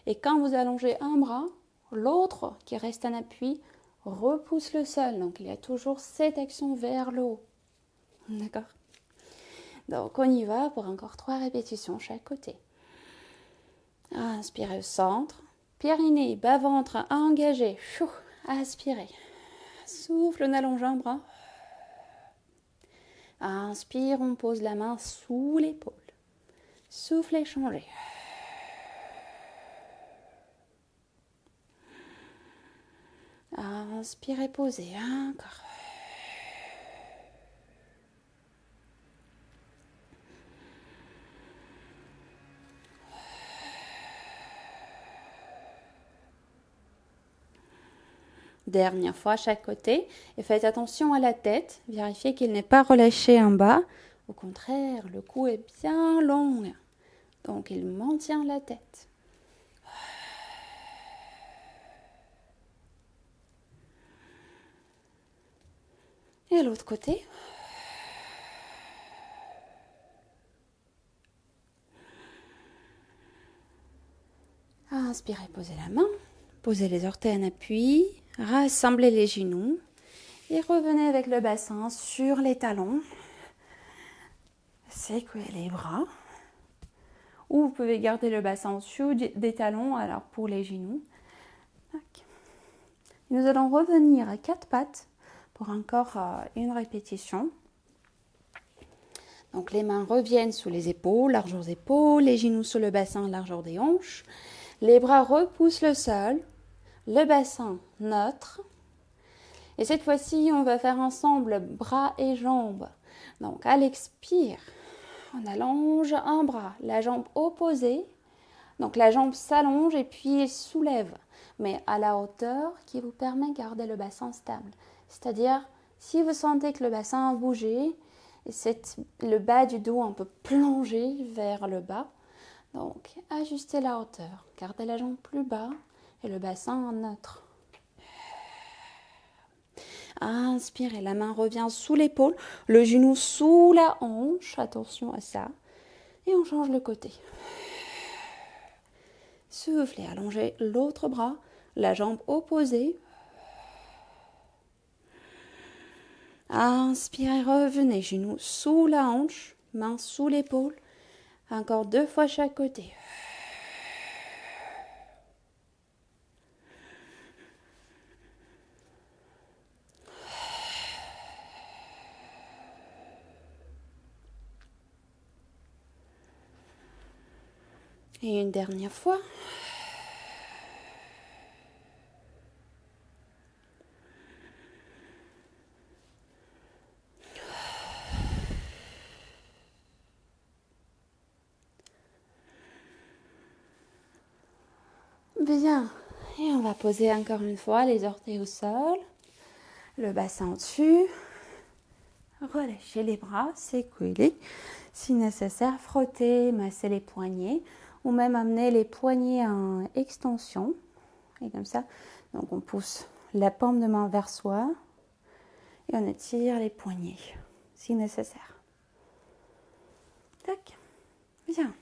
Speaker 1: Et quand vous allongez un bras, l'autre qui reste en appui repousse le sol. Donc il y a toujours cette action vers le haut. D'accord ? Donc on y va pour encore 3 répétitions chaque côté. Inspirez au centre. Périnée, bas-ventre engagé. Aspirez. Souffle, on allonge un bras. Inspire, on pose la main sous l'épaule. Souffle et changez. Inspirez, posez. Encore. Dernière fois, chaque côté. Et faites attention à la tête. Vérifiez qu'il n'est pas relâché en bas. Au contraire, le cou est bien long. Donc, il maintient la tête. Et l'autre côté. Inspirez, posez la main. Posez les orteils en appui. Rassemblez les genoux. Et revenez avec le bassin sur les talons. Secouez les bras. Ou vous pouvez garder le bassin au-dessus des talons, alors pour les genoux. Nous allons revenir à 4 pattes pour encore une répétition. Donc les mains reviennent sous les épaules, largeur des épaules, les genoux sur le bassin, largeur des hanches. Les bras repoussent le sol, le bassin neutre. Et cette fois-ci, on va faire ensemble bras et jambes. Donc à l'expire, on allonge un bras, la jambe opposée. Donc la jambe s'allonge et puis elle soulève, mais à la hauteur qui vous permet de garder le bassin stable. C'est-à-dire, si vous sentez que le bassin a bougé, le bas du dos un peu plongé vers le bas, donc ajustez la hauteur, gardez la jambe plus bas et le bassin neutre. Inspirez, la main revient sous l'épaule, le genou sous la hanche, attention à ça, et on change le côté. Soufflez, allongez l'autre bras, la jambe opposée. Inspirez, revenez, genou sous la hanche, main sous l'épaule. Encore 2 fois chaque côté. Et une dernière fois. Bien. Et on va poser encore une fois les orteils au sol, le bassin au-dessus. Relâchez les bras, secouez-les. Si nécessaire, frottez, massez les poignets ou même amener les poignets en extension. Et comme ça, donc on pousse la paume de main vers soi et on étire les poignets si nécessaire. Tac. Bien.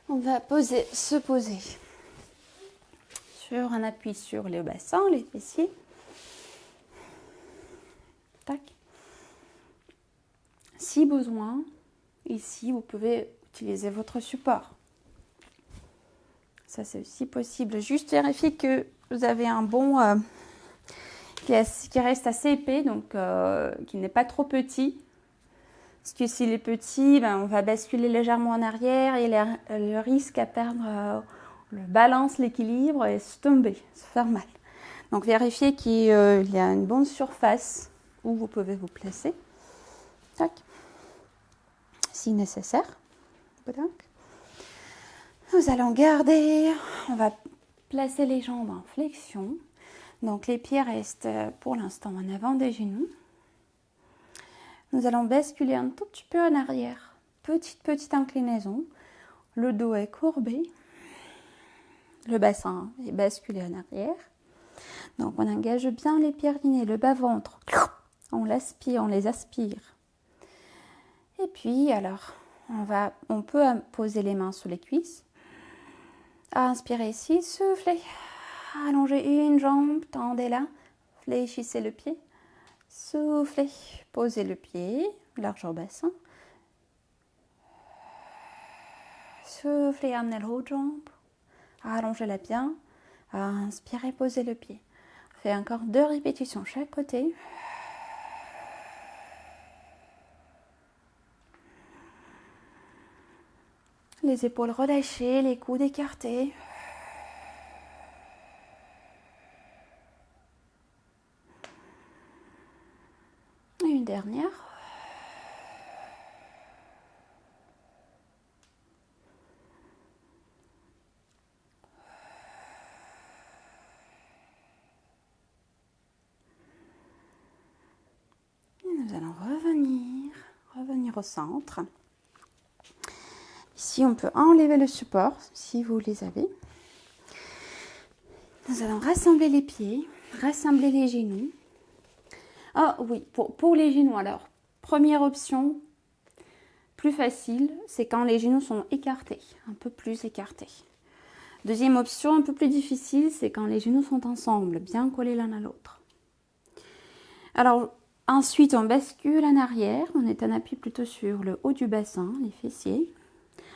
Speaker 1: On va se poser sur un appui sur le bassin, les fessiers. Tac. Si besoin, ici, vous pouvez utiliser votre support. Ça, c'est aussi possible. Juste vérifier que vous avez un bon qui reste assez épais, donc qui n'est pas trop petit. Parce que s'il est petit, on va basculer légèrement en arrière et le risque à perdre le balance, l'équilibre et se tomber, se faire mal. Donc vérifiez qu'il y a une bonne surface où vous pouvez vous placer. Tac. Si nécessaire. Voilà. Nous allons garder, on va placer les jambes en flexion. Donc les pieds restent pour l'instant en avant des genoux. Nous allons basculer un tout petit peu en arrière. Petite inclinaison. Le dos est courbé. Le bassin est basculé en arrière. Donc on engage bien les pyrénées, le bas-ventre. On les aspire. Et puis alors, on peut poser les mains sous les cuisses. Inspirez ici, soufflez. Allongez une jambe, tendez-la. Fléchissez le pied. Soufflez. Posez le pied, largeur bassin. Soufflez, amenez l'autre jambe. Allongez-la bien. Inspirez, posez le pied. Faites encore 2 répétitions chaque côté. Les épaules relâchées, les coudes écartés. Et une dernière. Et nous allons revenir au centre. Ici, on peut enlever le support, si vous les avez. Nous allons rassembler les pieds, rassembler les genoux. Ah oui, pour les genoux, alors, première option, plus facile, c'est quand les genoux sont écartés, un peu plus écartés. Deuxième option, un peu plus difficile, c'est quand les genoux sont ensemble, bien collés l'un à l'autre. Alors, ensuite, on bascule en arrière, on est en appui plutôt sur le haut du bassin, les fessiers.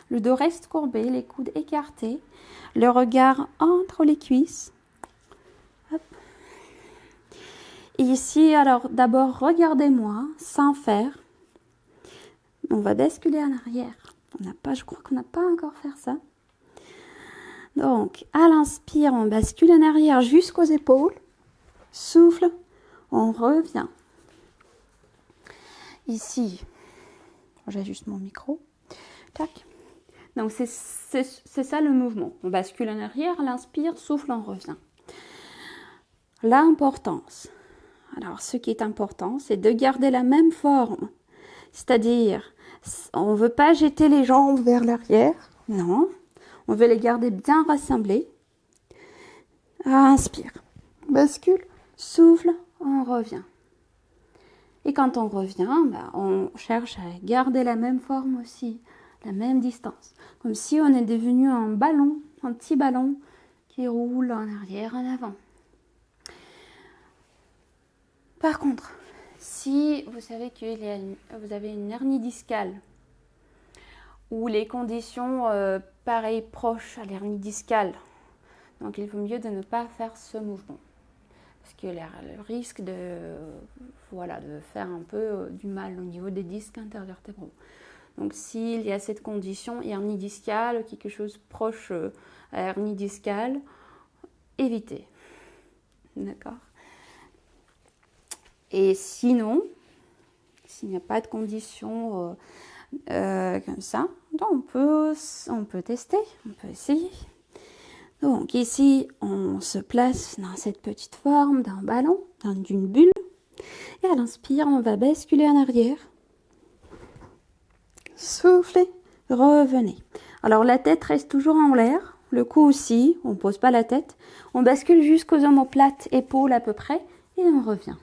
Speaker 1: Le dos reste courbé, les coudes écartés, le regard entre les cuisses. Hop. Et ici, alors d'abord, regardez-moi sans faire. on va basculer en arrière. Je crois qu'on n'a pas encore fait ça. Donc, à l'inspire, on bascule en arrière jusqu'aux épaules. Souffle, on revient. Ici, j'ajuste mon micro. Tac. Donc, c'est ça le mouvement. On bascule en arrière, l'inspire, souffle, on revient. L'importance. Alors, ce qui est important, c'est de garder la même forme. C'est-à-dire, on ne veut pas jeter les jambes vers l'arrière. Non. On veut les garder bien rassemblées. Inspire. Bascule. Souffle. On revient. Et quand on revient, on cherche à garder la même forme aussi. La même distance. Comme si on est devenu un ballon. Un petit ballon qui roule en arrière, en avant. Par contre, si vous savez que vous avez une hernie discale ou les conditions pareilles proches à l'hernie discale, donc il vaut mieux de ne pas faire ce mouvement parce que le risque de faire un peu du mal au niveau des disques intervertébraux. Donc s'il y a cette condition hernie discale, quelque chose proche à hernie discale, évitez. D'accord ? Et sinon, s'il n'y a pas de conditions comme ça, donc on peut tester, on peut essayer. Donc ici, on se place dans cette petite forme d'un ballon, d'une bulle. Et à l'inspire, on va basculer en arrière. Soufflez, revenez. Alors la tête reste toujours en l'air, le cou aussi, on ne pose pas la tête. On bascule jusqu'aux omoplates, épaules à peu près, et on revient.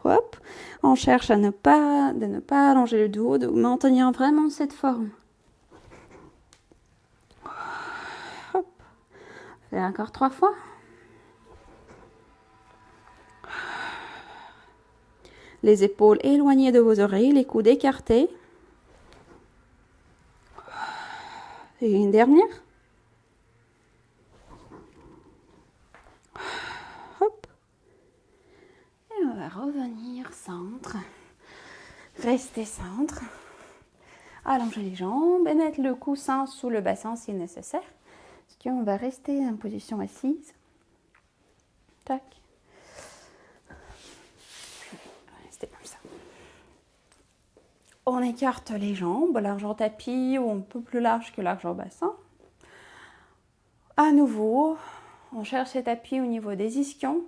Speaker 1: Hop, on cherche de ne pas allonger le dos, de maintenir vraiment cette forme. Hop, et encore 3 fois. Les épaules éloignées de vos oreilles, les coudes écartés. Et une dernière. Hop. Et on va revenir centre. Rester centre. Allonger les jambes et mettre le coussin sous le bassin si nécessaire. Parce qu'on va rester en position assise. Tac. Rester comme ça. On écarte les jambes, largeur tapis ou un peu plus large que largeur bassin. À nouveau, on cherche cet appui au niveau des ischions.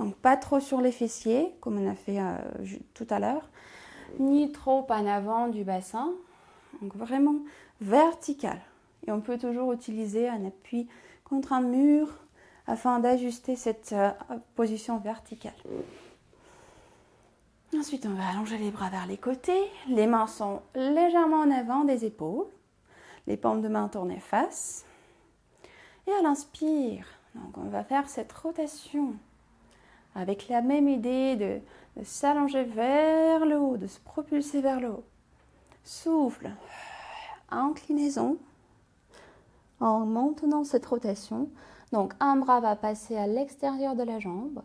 Speaker 1: Donc pas trop sur les fessiers, comme on a fait tout à l'heure, ni trop en avant du bassin. Donc vraiment vertical. Et on peut toujours utiliser un appui contre un mur afin d'ajuster cette position verticale. Ensuite, on va allonger les bras vers les côtés. Les mains sont légèrement en avant des épaules. Les paumes de main tournées face. Et à l'inspire, donc on va faire cette rotation avec la même idée de s'allonger vers le haut, de se propulser vers le haut. Souffle, inclinaison en maintenant cette rotation. Donc un bras va passer à l'extérieur de la jambe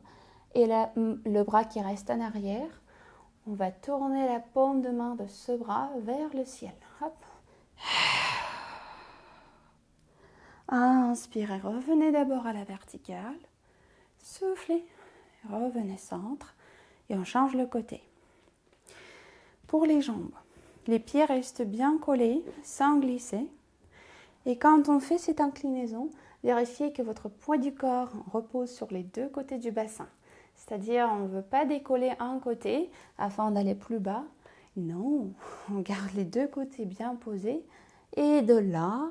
Speaker 1: et le bras qui reste en arrière, on va tourner la paume de main de ce bras vers le ciel. Hop. Inspirez, revenez d'abord à la verticale. Soufflez, revenez centre et on change le côté. Pour les jambes, les pieds restent bien collés sans glisser. Et quand on fait cette inclinaison, vérifiez que votre poids du corps repose sur les deux côtés du bassin. C'est-à-dire, on ne veut pas décoller un côté afin d'aller plus bas. Non, on garde les deux côtés bien posés. Et de là,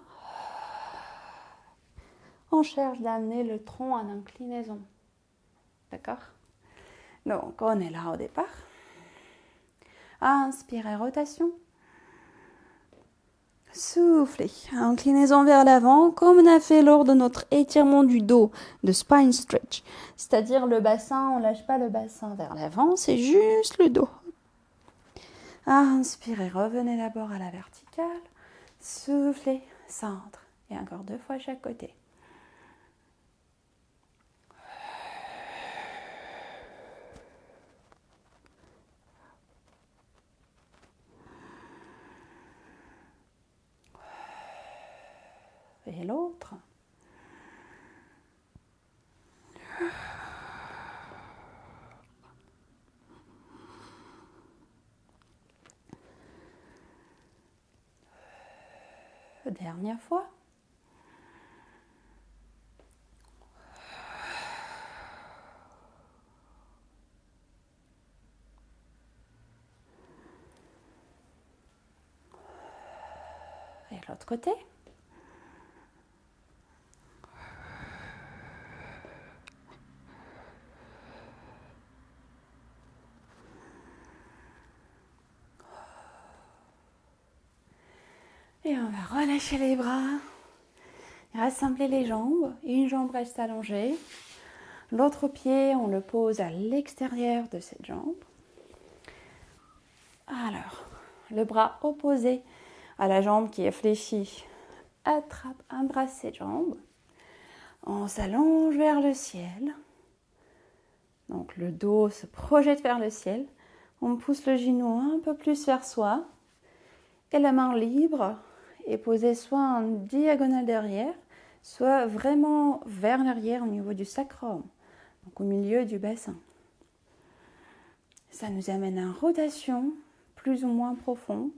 Speaker 1: on cherche d'amener le tronc en inclinaison. D'accord? Donc, on est là au départ. Inspirez, rotation. Soufflez, inclinaison vers l'avant, comme on a fait lors de notre étirement du dos, de spine stretch. C'est-à-dire le bassin, on ne lâche pas le bassin vers l'avant, c'est juste le dos. Inspirez, revenez d'abord à la verticale. Soufflez, centre. Et encore 2 fois chaque côté. et l'autre. Dernière fois. Et l'autre côté. Et on va relâcher les bras, rassembler les jambes. Une jambe reste allongée. L'autre pied, on le pose à l'extérieur de cette jambe. Alors, le bras opposé à la jambe qui est fléchie attrape, embrasse cette jambe. On s'allonge vers le ciel. Donc le dos se projette vers le ciel. On pousse le genou un peu plus vers soi. Et la main libre est posée soit en diagonale derrière, soit vraiment vers l'arrière au niveau du sacrum, donc au milieu du bassin. Ça nous amène en rotation plus ou moins profonde.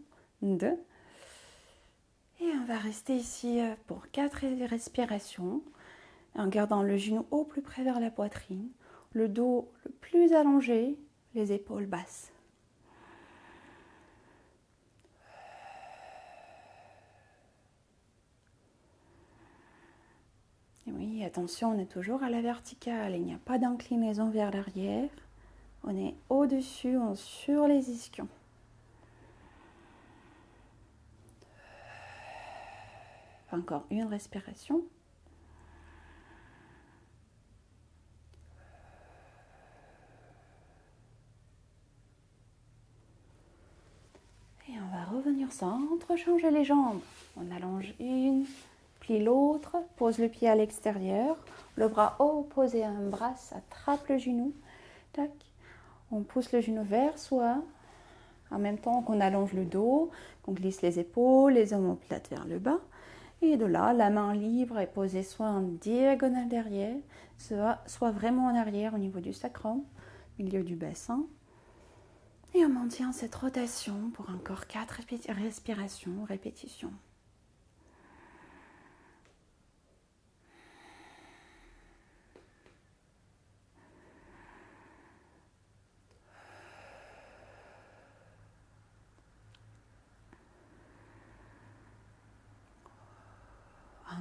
Speaker 1: Et on va rester ici pour 4 respirations, en gardant le genou au plus près vers la poitrine, le dos le plus allongé, les épaules basses. Et oui, attention, on est toujours à la verticale, il n'y a pas d'inclinaison vers l'arrière. On est au-dessus, sur les ischions. Encore une respiration. Et on va revenir centre, changer les jambes. On allonge une, plie l'autre, pose le pied à l'extérieur. Le bras opposé à un bras, attrape le genou. Tac. On pousse le genou vers soi. En même temps qu'on allonge le dos, qu'on glisse les épaules, les omoplates vers le bas. Et de là, la main libre est posée soit en diagonale derrière, soit vraiment en arrière au niveau du sacrum, milieu du bassin. Et on maintient cette rotation pour encore 4 respirations, répétitions.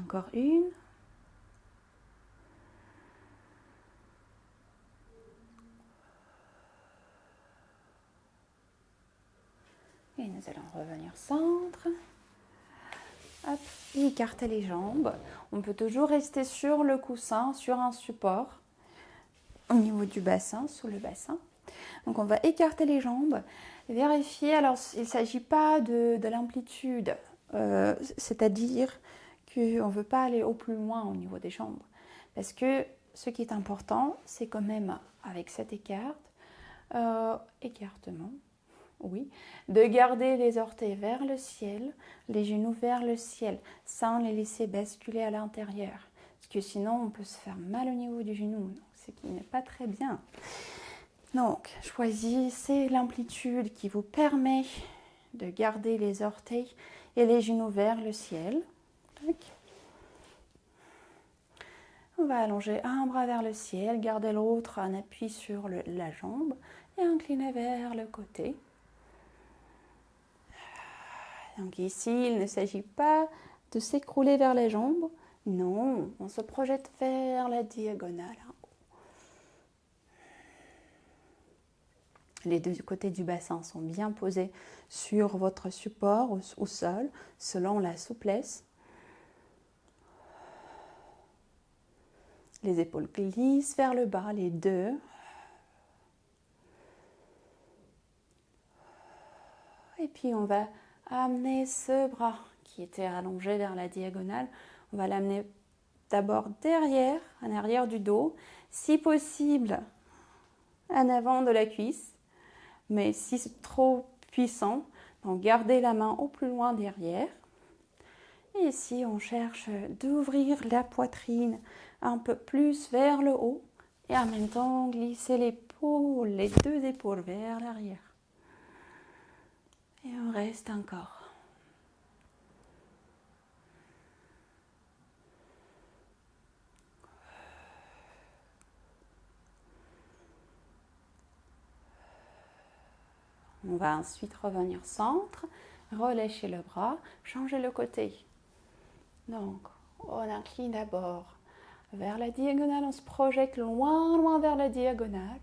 Speaker 1: Encore une. Et nous allons revenir centre. Hop, et écarter les jambes. On peut toujours rester sur le coussin, sur un support, au niveau du bassin, sous le bassin. Donc on va écarter les jambes, vérifier. Alors il ne s'agit pas de l'amplitude, c'est-à-dire qu'on ne veut pas aller au plus loin au niveau des jambes. Parce que ce qui est important, c'est quand même avec cet écartement, oui, de garder les orteils vers le ciel, les genoux vers le ciel, sans les laisser basculer à l'intérieur. Parce que sinon, on peut se faire mal au niveau du genou, donc ce qui n'est pas très bien. Donc, choisissez l'amplitude qui vous permet de garder les orteils et les genoux vers le ciel. Tac. On va allonger un bras vers le ciel, garder l'autre en appui sur la jambe et incliner vers le côté. Donc ici, il ne s'agit pas de s'écrouler vers les jambes. Non, on se projette vers la diagonale. Les deux côtés du bassin sont bien posés sur votre support au sol, selon la souplesse. Les épaules glissent vers le bas, les deux. Et puis on va amener ce bras qui était allongé vers la diagonale. On va l'amener d'abord derrière, en arrière du dos. Si possible, en avant de la cuisse. Mais si c'est trop puissant, donc gardez la main au plus loin derrière. Et ici, on cherche d'ouvrir la poitrine un peu plus vers le haut et en même temps glisser l'épaule, les deux épaules vers l'arrière. Et on reste encore. On va ensuite revenir centre, relâcher le bras, changer le côté. Donc, on incline d'abord vers la diagonale, on se projette loin, loin vers la diagonale.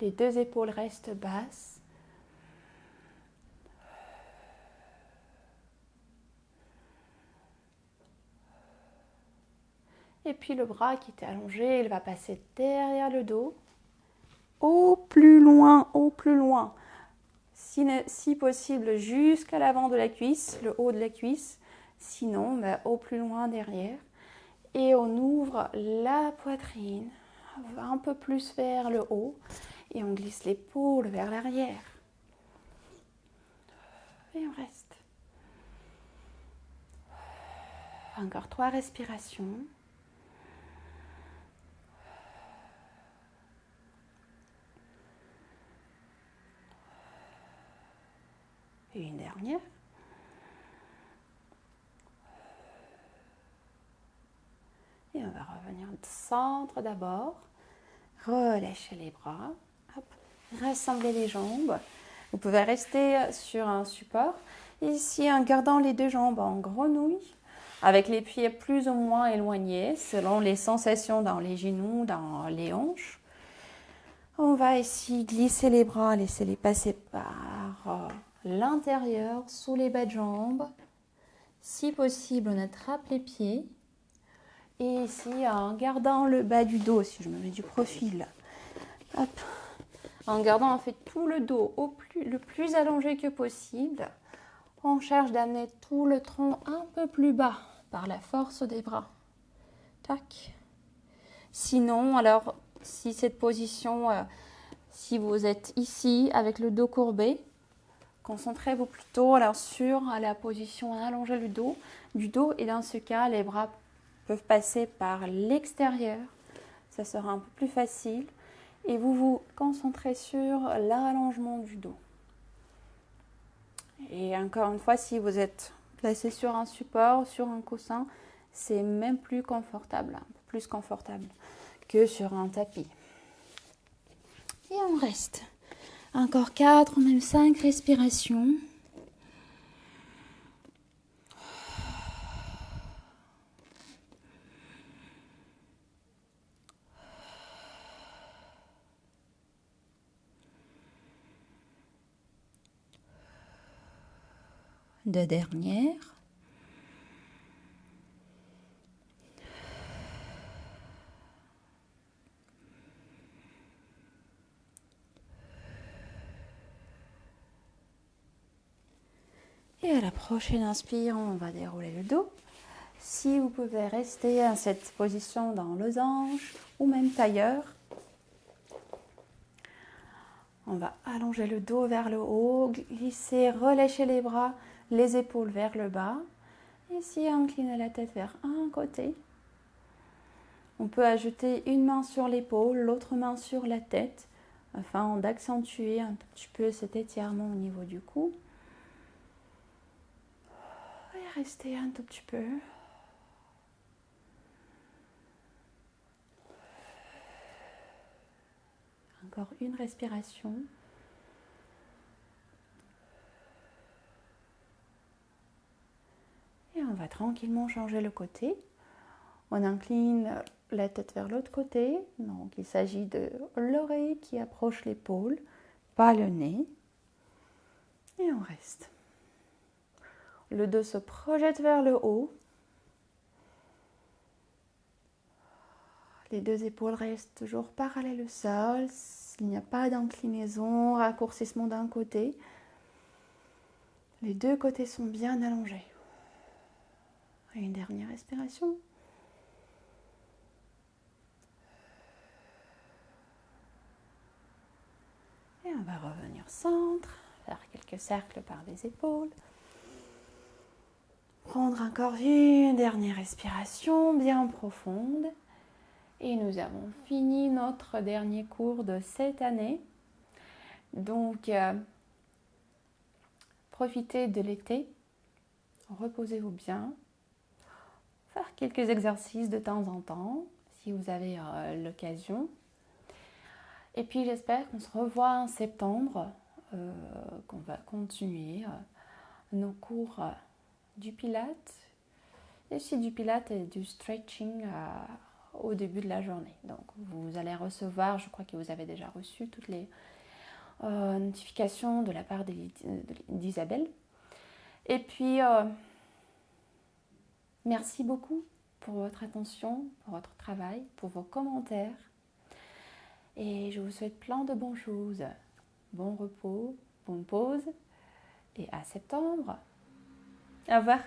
Speaker 1: Les deux épaules restent basses. Et puis le bras qui était allongé, il va passer derrière le dos. Au plus loin, au plus loin. Si possible, jusqu'à l'avant de la cuisse, le haut de la cuisse. Sinon, au plus loin derrière. Et on ouvre la poitrine, on va un peu plus vers le haut. Et on glisse l'épaule vers l'arrière. Et on reste. Encore 3 respirations. Et une dernière. Et on va revenir au centre d'abord. Relâchez les bras. Hop. Rassemblez les jambes. Vous pouvez rester sur un support. Ici, en gardant les deux jambes en grenouille, avec les pieds plus ou moins éloignés, selon les sensations dans les genoux, dans les hanches. On va ici glisser les bras, laisser les passer par l'intérieur, sous les bas de jambes. Si possible, on attrape les pieds. Et ici, en gardant le bas du dos, si je me mets du profil, hop, en gardant en fait tout le dos le plus allongé que possible, on cherche d'amener tout le tronc un peu plus bas par la force des bras. Tac. Sinon, alors, si cette position, si vous êtes ici avec le dos courbé, concentrez-vous plutôt alors sur la position allongée du dos et dans ce cas, les bras peuvent passer par l'extérieur. Ça sera un peu plus facile. Et vous vous concentrez sur l'allongement du dos. Et encore une fois, si vous êtes placé sur un support, sur un coussin, c'est même plus confortable, un peu plus confortable que sur un tapis. Et on reste. Encore 4, même 5 respirations. Deux dernières. Et à la prochaine inspire, on va dérouler le dos. Si vous pouvez rester à cette position dans losange ou même tailleur, on va allonger le dos vers le haut, glisser, relâcher les bras, les épaules vers le bas. Ici, incliner la tête vers un côté. On peut ajouter une main sur l'épaule, l'autre main sur la tête, afin d'accentuer un tout petit peu cet étirement au niveau du cou. Et rester un tout petit peu. Encore une respiration. Et on va tranquillement changer le côté. On incline la tête vers l'autre côté. Donc il s'agit de l'oreille qui approche l'épaule, pas le nez. Et on reste. Le dos se projette vers le haut. Les deux épaules restent toujours parallèles au sol. Il n'y a pas d'inclinaison, raccourcissement d'un côté. Les deux côtés sont bien allongés. Et une dernière respiration. Et on va revenir centre, faire quelques cercles par les épaules. Prendre encore une dernière respiration bien profonde. Et nous avons fini notre dernier cours de cette année. Donc, profitez de l'été, reposez-vous bien, faire quelques exercices de temps en temps, si vous avez l'occasion. Et puis, j'espère qu'on se revoit en septembre, qu'on va continuer nos cours du Pilates, et aussi du Pilates et du stretching au début de la journée. Donc, vous allez recevoir, je crois que vous avez déjà reçu toutes les notifications de la part d'Isabelle. Et puis, merci beaucoup pour votre attention, pour votre travail, pour vos commentaires. Et je vous souhaite plein de bonnes choses. Bon repos, bonne pause et à septembre. Au revoir.